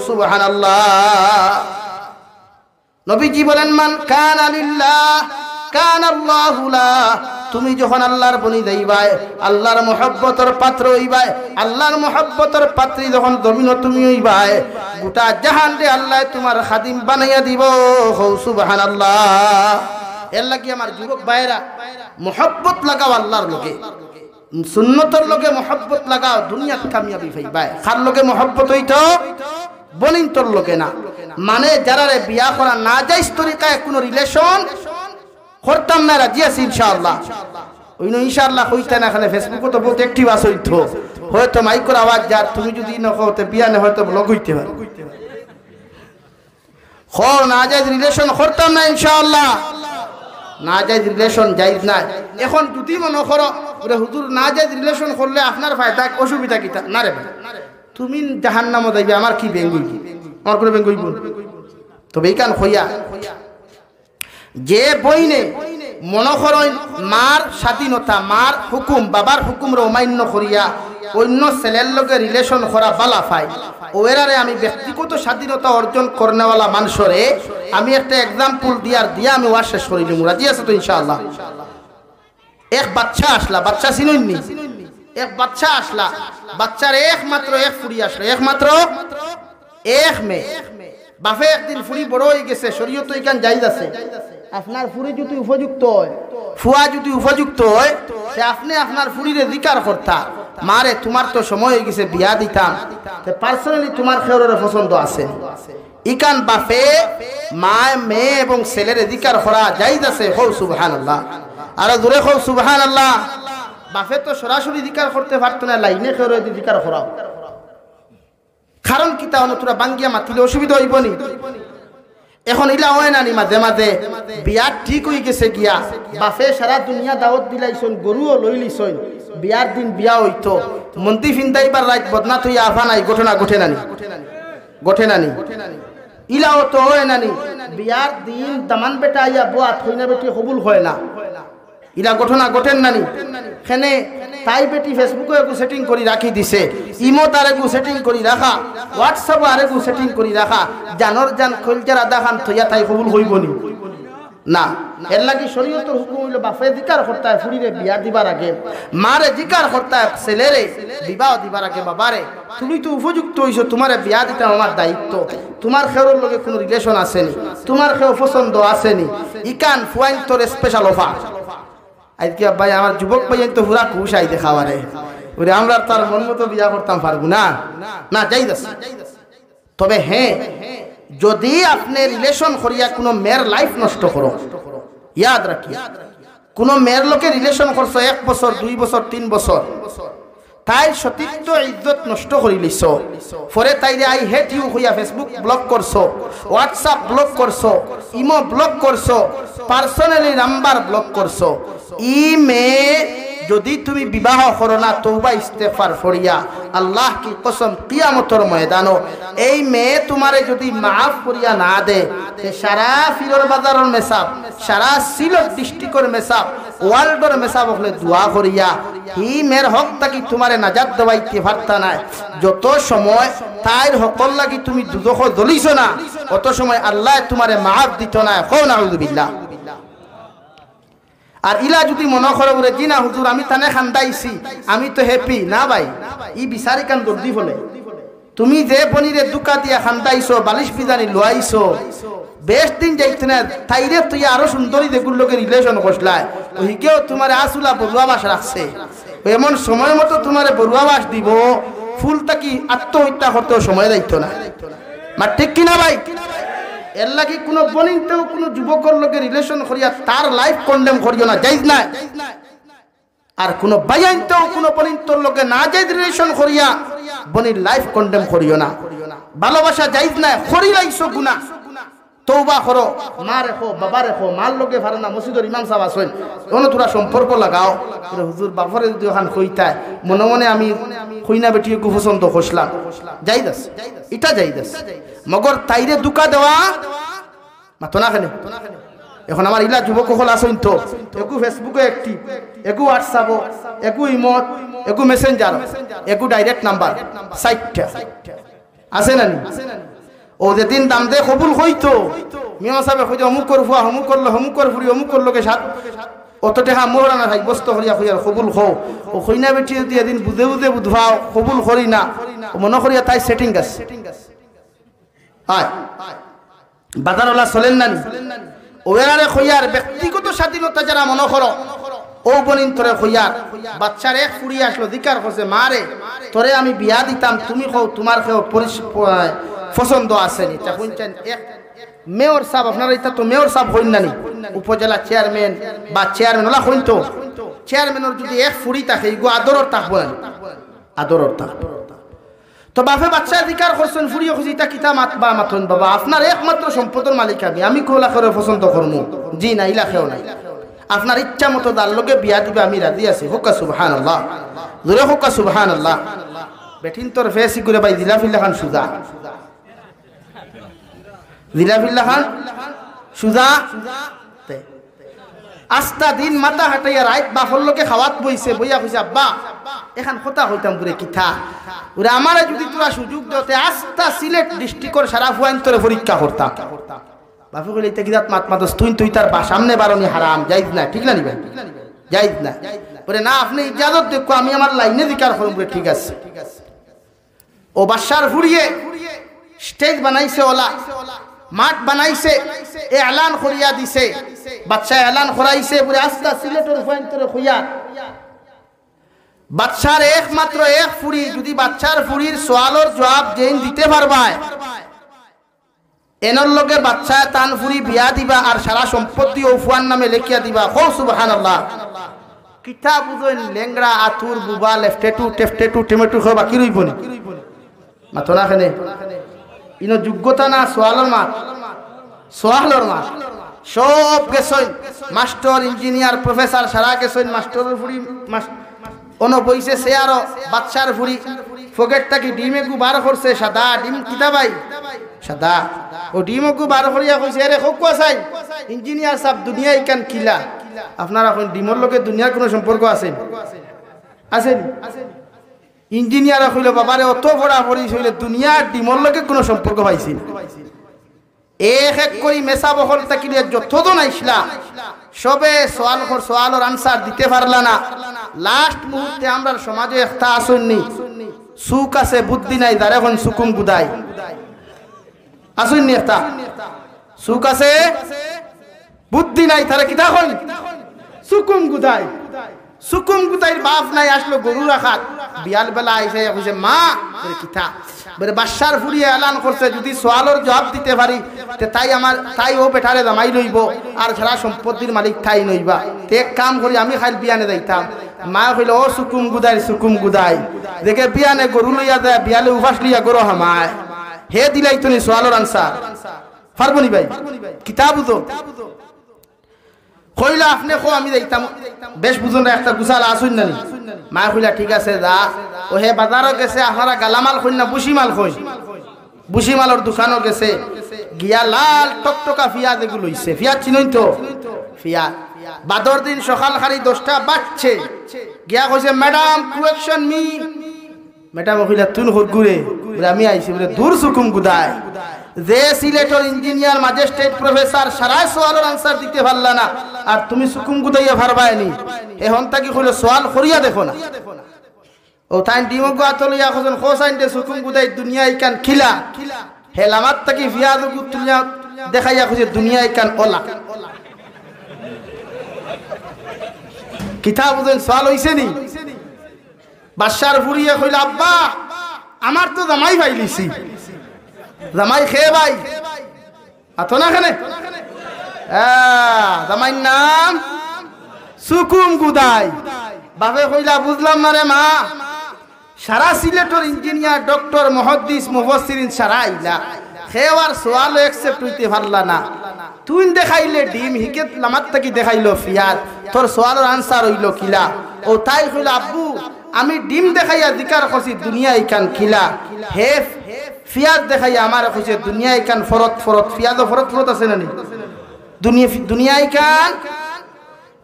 সুবহানাল্লাহ। নবীজি বলেন, মান কানা লিল্লাহ কানা আল্লাহু লা। তুমি যখন আল্লাহর বনি যাইবাই, আল্লাহর মহব্বতের পাত্র হইবাই, আল্লাহর মহব্বতের পাত্রী যখন জমিন তুমি হইবাই, গোটা জাহান রে আল্লাহ তোমার খাদিম বানাইয়া দিব। সুবহানাল্লাহ। এর লাগি আমার যুবক ভাইরা মহব্বত লাগাও আল্লাহর লোকে, সুন্নতর লোকে মহব্বত লাগাও, দুনিয়াত কামিয়াবি পাইবাই। কার লোকে মহব্বত হইতো? বনিন্তর লোকে না। মানে যারা বিয়া করা না যাইস তরিকায় কোনো রিলেশন করতাম না, রাজি আছি ইনশাআল্লাহ। ওই ইনশাআল্লাহ হইতে না, এখানে ফেসবুকে তো বহুত অ্যাক্টিভ আছে, হয়তো মাইকের আওয়াজ যার তুমি যদি নকতে বিয়া না হয়তো ব্লগ হইতে পারে। খর না যাইজ রিলেশন করতাম না ইনশাআল্লাহ। না যাইজ রিলেশন যাইজ না। এখন যদি মনে করো হুজুর না যাইজ রিলেশন করলে আপনার ফায়দা অসুবিধা কিতা না রে ভাই, তুমি জাহান্নামে যাইবে, আমার কি বেঙ্গুই, আমার কোনো বেঙ্গুই বোন। তবে এইখান হইয়া যে বইনে মনে করেন মার স্বাধীনতা, মার হুকুম, বাবার হুকুমরে অমান্য করিয়া অন্য ছেলের লগে রিলেশন করা বালা পায়, ওরারে আমি ব্যক্তিগত স্বাধীনতা অর্জন করনেওয়ালা মানুষরে আমি একটা এক্সাম্পল দিয়া আমি ওয়াজ শেষ করি নিমু। রাজি আছে তো ইনশাআল্লাহ? এক বাচ্চা আসলা, বাচ্চা চিনুননি? এক বাচ্চা আসলা, বাচ্চার একমাত্র এক ফুড়ি আসলো, একমাত্র এক মেয়ে। বাপে একদিন ফুড়ি বড় হয়ে গেছে, শরীয়ত এখান জায়েজ আছে। আপনার ফুড়ি যদি উপযুক্ত হয়, ফুয়া যদি উপযুক্ত হয়, সে আপনি আপনার ফুড়িরে জিকার করতা, মারে তোমার তো সময় হয়ে গেছে বিয়া দিতাম, পার্সোনালি তোমার খেউরের পছন্দ আছে। ইকান বাপে মা মেয়ে এবং ছেলের জিকার করা জায়েজ আছে। হো সুবহানাল্লাহ। আর জোরে হো সুবহানাল্লাহ। বাপে তো সরাসরি জিকার করতে পারতো না, লাইনে খেউরে জিকার করাও। কারণ কিতা তোরা বাঙ্গিয়া মাতিলে অসুবিধা হইব নি? এখন ইলা হয় না নি, মাঝে মাঝে বিয়া ঠিক হয়ে গেছে গিয়া বাপে সারা দুনিয়া দাওয়াত দিলাইছন, গরুও লইলিছন, বিয়ার দিন বিয়া হইতো, মন্ত্রী ফিন্দাইবার রাত বদনাথ হইয়া আফা নাই, ঘটনা ঘটে নানি, ঘটে নানি? ইলাও তো হয় নানি, বিয়ার দিন দামান বেটা আইয়া বোয়া থইনা বেটি কবুল হয় না, ইলা ঘটনা ঘটেন নানি? খেনে তাই বেটি ফেসবুকে একটু সেটিং করি রাখি দিছে, ইমো তার একটু সেটিং করি রাখা, হোয়াটসঅ্যাপ আর একটু সেটিং করি রাখা, জানর জান খলজার আদা খান থইয়া তাই কবুল হইব নি? না। এর লাগি শরীয়তের হুকুম হইল বাপে জিকার করতে হয় ফুড়িরে বিয়া দিবার আগে, মারে জিকার করতে হয় ছেলেরে বিবাহ দিবার আগে, বাবারে তুমি তো উপযুক্ত হইছো, তোমারে বিয়া দিতে আমার দায়িত্ব, তোমার খেউরের লগে কোনো রিলেশন আসেনি, তোমার খেউ পছন্দ আসেনি, ইকান ফুয়াইন তোর স্পেশাল অফার। আজকে ভাই আমার যুবক ভাই তো পুরা খুশ আই দেখাবারে, ওরে আমরা তার মন মতো বিয়া করতাম পারবো না, না যাইজ আছে। তবে হ্যাঁ, যদি আপনি রিলেশন করিয়া কোনো মেয়ের লাইফ নষ্ট করো, ইয়াদ রাখি, কোনো মেয়ের লোকে রিলেশন করছো 1 বছর 2 বছর 3 বছর, তাই সতীত্ব ইজ্জত নষ্ট করি লিছ, পরে তাইরে আই হেট ইউ হইয়া ফেসবুক ব্লক করছো, হোয়াটসঅ্যাপ ব্লক করছো, ইমো ব্লক করছো, পার্সোনালি নাম্বার ব্লক করছো, ই মেয়ে যদি তুমি বিবাহ করো না তওবা ইস্তেগফার করিয়া আল্লাহ কি কসম কিয়ামতের ময়দানো এই মেয়ে তোমারে যদি মাফ করিয়া না দে, সারা ফিরোর বাজারের মেসাব, সারা সিলেট ডিস্ট্রিক্টের মেসাব, ওয়ার্ল্ডের মেসাব হলে দোয়া করিয়া হি মেয়ের হক থাকি তোমারে নাজাত দেওয়াইতে পারতা না। যত সময় তাইর হকল লাগি তুমি দুজখ দলিছ না, অত সময় আল্লাহ তোমারে মাফ দিত না। কও নাউযুবিল্লাহ। আর ইলা যদি মনে করে বলে জি না হুজুর আমি তানে খান্দাইছি আমি তো হ্যাপি না ভাই ই বিচারি কান দর্দি ফলে তুমি যে বনিরে দুকা দিয়া খান্দাইছো বালিশ বিজানি লোয়াইছো বেশ দিন যাইতে না তাইরে তুই আরো সুন্দরী দেখুর লোকে রিলেশন করছলাই ওইকেও তোমার আসুলা বড়ুয়া বাস রাখছে এমন সময় মতো তোমার বড়ুয়া বাস দিব ফুলটা কি আত্মহত্যা করতেও সময় দায়িত্ব না মা ঠিক কিনা ভাই এর লাগি কোনো বনিনতেও কোনো যুবকর লোকে রিলেশন করিয়া তার লাইফ কন্ডেম করিও না জায়েজ না আর কোনো বাইয়ানতেও কোনো বনিনতর লোকে না জায়েজ রিলেশন করিয়া বনির লাইফ কন্ডেম করিও না ভালোবাসা জায়েজ না করিলাইছো গুনাহ তওবা করো মা রেখো বাবা রেখো মার লোকে পারে না মসজিদের ইমাম সাহেব আছেন ওনো তোরা সম্পর্ক লাগাও হুজুর বাপরে যদি ওখান কইতায় মনে মনে আমি কইনা বেটিয়ে কো পছন্দ করলাম জায়েজ আছে এটা জায়েজ আছে মগর তাইরে দুকা দেওয়া মাতো না কেনে এখন আমার ইলা যুবক হল আছেন তো একু ফেসবুকে অ্যাক্টিভ একু হোয়াটসঅ্যাপ একু ইমোট একু মেসেঞ্জার একু ডাইরেক্ট নাম্বার 60টা আছে না নি ও যেদিন দাম দে কবুল হইতো মিয়া সাহেব কইতো অমুক করবো অমুক করলো অমুক কর ফুরি অমুক করলো কে সাথ অত টাকা মোহরা না থাক বস্ত করিয়া কইয়ার কবুল হও ও কইনা বেটি যদি এদিন বুঝে বুঝে বুঝবাও কবুল করি না মনে করিয়া তাই সেটিং আছে হয় বাজারওয়ালা চলেন না ওয়ারে কইয়ার ব্যক্তিগত স্বাধীনতা যারা মনে করো ও বনিন তোরে কইয়ার বাচ্চার এক ফুরি আসলো দিকার কইছে মারে তোরে আমি বিয়া দিতাম তুমি কও তোমার কেউ পছন্দ আছে নি তা কইছেন এক মেয়র সাহেব আপনারা এটা তো মেয়র সাহেব হইন না নি উপজেলা চেয়ারম্যান বা চেয়ারম্যান ওলা হইন তো চেয়ারম্যানের যদি এক ফুরি থাকে ইগো আদরর থাকবো না আদরর থাকবো তো বাপে বাচ্চা অধিকার করছেন ফুরিয়ে খুঁজি তা কিতা মাত বা মাথন বাবা আপনার একমাত্র সম্পদের মালিক আমি কোলা করে পছন্দ করবো জি না ইলাকেও নাই আপনার ইচ্ছা মতো তার লোকে বিয়া দিবে আমি রাজি আছি হোকা সুবহানাল্লাহ জোরে হোকা সুবহানাল্লাহ বেঠিন তোর ফেসি করে ভাই জিলাফিল্লা খান সুজা জিলাফিল্লা খান সুজা আস্তা দিন মাথা হাঁটাইয়া রাইত বাফর লোকে খাওয়াত বইছে বইয়া কইছে আব্বা এখন কথা হইতাম পুরে কিথা ওরে আমারে যদি তোরা সুযোগ দিতে আস্তা সিলেট ডিস্ট্রিক্টর সারা ফুয়াইন তোরে পরীক্ষা করতাম বাফে কইলে এটা কিদাত মাত মাদস তুই তার সামনে বারণি হারাম জায়েজ না ঠিক না নিবে জায়েজ না ওরে না আপনি ইজাজত দেখো আমি আমার লাইনে জিকার করব ঠিক আছে ও বাদশার ফুরিয়ে স্টেজ বানাইছে ওলা মাঠ বানাইছে এলান করিয়া দিছে বাদশা এলান করাইছে পুরো আস্তা সিলেটের পয়েন্টরে কইয়া বাদশার একমাত্র এক ফুরি যদি বাদশার ফুরির সওয়ালের জবাব দেন দিতে পারবায় এনর লগে বাদশা তান ফুরি বিয়া দিবা আর সারা সম্পত্তি ওফুয়ান নামে লেখিয়া দিবা কো সুবহানাল্লাহ কিতাব বুঝেন লেংড়া আতুর বুবা লেফটেটু টেফটেটু টেমেটু খাওয়া বাকি রইব না মাথো না খানে ইনো যোগ্যতা না সোয়ালর মাঠ সোয়ালর মাঠ সব গেছই মাস্টার ইঞ্জিনিয়ার প্রফেসর সারা গেছই মাস্টারের ফুরি অন বইছে সে আরো বাচ্চার ফুরি ফকেটটা কি ডিমে গু বার করছে সাদা ডিম কিতা ভাই সাদা ও ডিমে গু বার করিয়া কইছে আরে খুব কোসাই ইঞ্জিনিয়ার সব দুনিয়া ইকান কিলা আপনারা কোন ডিমর লগে দুনিয়ার কোনো সম্পর্ক আছে আছেন ইঞ্জিনিয়ার কইলো বাবারে অত বড়া পড়ি হইলে দুনিয়ার ডিমর লগে কোনো সম্পর্ক পাইছি না এক এক করি মেসা বহল তাকিলে যতজন আইসলা সবে সোয়ালের আনসার দিতে পারলা না লাস্ট মুহূর্তে আমরা সমাজে একটা আসুননি সুখ আছে বুদ্ধি নাই যার এখন সুকুম গুদাই আসুননি একটা সুখ আছে বুদ্ধি নাই তারা কিতা হন সুকুম গুদাই সুকুম গুদাইর বাপ নাই আসলো গরু রাখাত বিয়াল বেলা আইসে কইছে মা কিতা বলে বাদশার ফুরিয়ে এলান করছে যদি সোয়ালের জবাব দিতে পারি তাই ও বেটারে জামাই লইব আর সারা সম্পত্তির মালিক তাই নইবা এক কাম করি আমি খাইল বিয়ানে যাইতাম মা কইল ও সুকুম গুদাই দেখে বিয়ানে গরু লইয়া যায় বিয়ালে উভাস লইয়া গরু হামায় হে দিলাই তুমি সোয়ালের আনসার পারবনি ভাই কিতাব বুঝো কইলা আপনি কো আমি যাইতাম বেশ বুঝুন একটা গুছাল আসুন না মা কইলা ঠিক আছে যা ও হে বাজারও গেছে আপনারা গালামাল কইন না বুশিমাল কই বুশিমালের দোকানও গেছে গিয়া লাল টকটকা পিঁয়াজ এগুলো লইছে পিঁয়াজ চিনই তো পিঁয়াজ বাদর দিন সকাল খালি 10টা বাজছে গিয়া কইছে ম্যাডাম কুয়েকশন মি ম্যাডাম কইলা তুই ঘুরে আমি আইছি বলে দূর সুকুম গুদায় যে সিলেটর ইঞ্জিনিয়ার ম্যাজিস্ট্রেট প্রফেসর সারা সওয়ালের আনসার দিতে পারলা না আর তুমি সুকুম গুদাইয়া পারবাইনি এখন তাকি কইলো সওয়াল করিয়া দেখো না ও তাই ডিমগো আতলিয়া খোজন খোসাইন দে সুকুম গুদাই দুনিয়া ইকান খিলা হেলামাত তাকি ফিয়াদ গুতুলিয়া দেখাইয়া খুঁজে দুনিয়া ইকান ওলা কিতাব বুঝেন সওয়াল হইছে নি বাদশার ফুরিয়া কইলা আব্বা আমার তো জামাই পাইলিছি জামাই খেয়ে ভাই আতো না খানে জামাই নাম সুকুম গুদাই বাপে কইলা বুঝলাম না রে মা সারা সিলেটর ইঞ্জিনিয়ার ডক্টর মুহাদ্দিস মুফাসসিরিন সারা আইলা খেওয়ার সওয়াল অ্যাকসেপ্ট হইতে পারলা না তুই দেখাইলে ডিম হিকেত লামাত তাকি দেখাইলো ফিয়াদ তোর সওয়ালের আনসার হইলো কিলা ও তাই কইলা আব্বু আমি ডিম দেখাইয়া জিকার করছি দুনিয়া ইকান খিলা হে ফিয়াদ দেখাইয়া আমার কইছে দুনিয়া ইকান ফরত ফরত ফিয়াদ ফরত ফরত আছে না নি দুনিয়া ইকান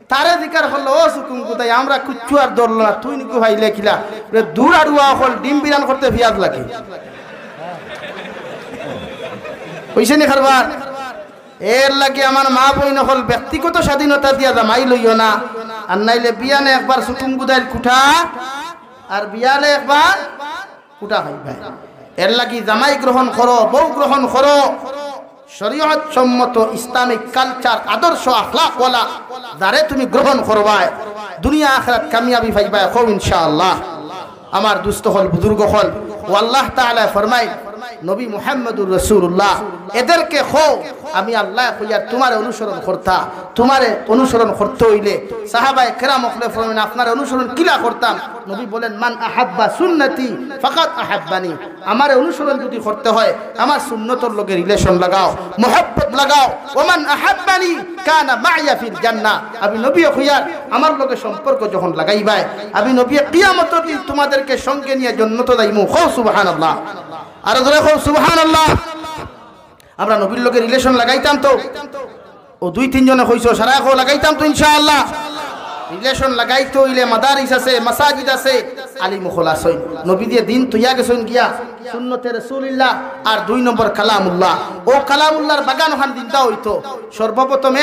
তারে জিকার হলো ও সুকুম গুদাই আমরা কুচ্ছু আর ধরল না তুই নিকু ভাইলে খিলা দূর আড়ুয়া হল ডিম বিরান করতে ফিয়াদ লাগে কইছে নি খারবার এর লাগে আমার মা বইন হল ব্যক্তিগত স্বাধীনতা দিয়া জামাই লইও না আর নাইলে বিয়ানে একবার সুকুম গুদাইল কুঠা আর বিয়ালে একবার কুটা খাইবা এর লাগি জামাই গ্রহণ করো বউ গ্রহণ করো শরীয়ত সম্মত ইসলামিক কালচার আদর্শ আখলাক ওয়ালা যারে তুমি গ্রহণ করবা দুনিয়া আখিরাত কামিয়াবি পাইবা খুব ইনশাআল্লাহ আমার দুস্থ হল বুজুর্গ হল ও আল্লাহ তাআলা ফরমায় নবী মুহাম্মদুর রাসূলুল্লাহ এদেরকে খো আমি আল্লাহ কইয়া তোমারে অনুসরণ করতা তোমারে অনুসরণ করতে হইলে সাহাবায়ে কেরাম ওকলে ফরমান আপনার অনুসরণ কিলা করতাম নবী বলেন মান আহাব্বা সুন্নতি ফাকাত আহাব্বানি আমারে অনুসরণ যদি করতে হয় আমার সুন্নতর লগে রিলেশন লাগাও মোহাব্বত লাগাও ওমান আহাব্বানি কানা মাইয়া ফিল জান্নাহ আমি নবী কইয়া আমার লগে সম্পর্ক যখন লাগাইবাই আমি নবী কিয়ামতের দিন তোমাদেরকে সঙ্গে নিয়ে জান্নাত যাইমু খো সুবহানাল্লাহ আর ধরে খো সুবহানাল্লাহ আমরা নবীর লগে রিলেশন লাগাইতাম তো ও দুই তিন জনে কইছো সারা খো লাগাইতাম তো ইনশাআল্লাহ রিলেশন লাগাইতে হইলে মাদারিস আছে মাসাজিদ আছে আলিম খোলাস হই নবী দিয়ে দিন তুইয়া গেছেন গিয়া সুন্নতে রাসূলুল্লাহ আর দুই নম্বর কালামুল্লাহ ও কালামুল্লাহর বাগান ওখান দিনটা হইতো সর্বপ্রথম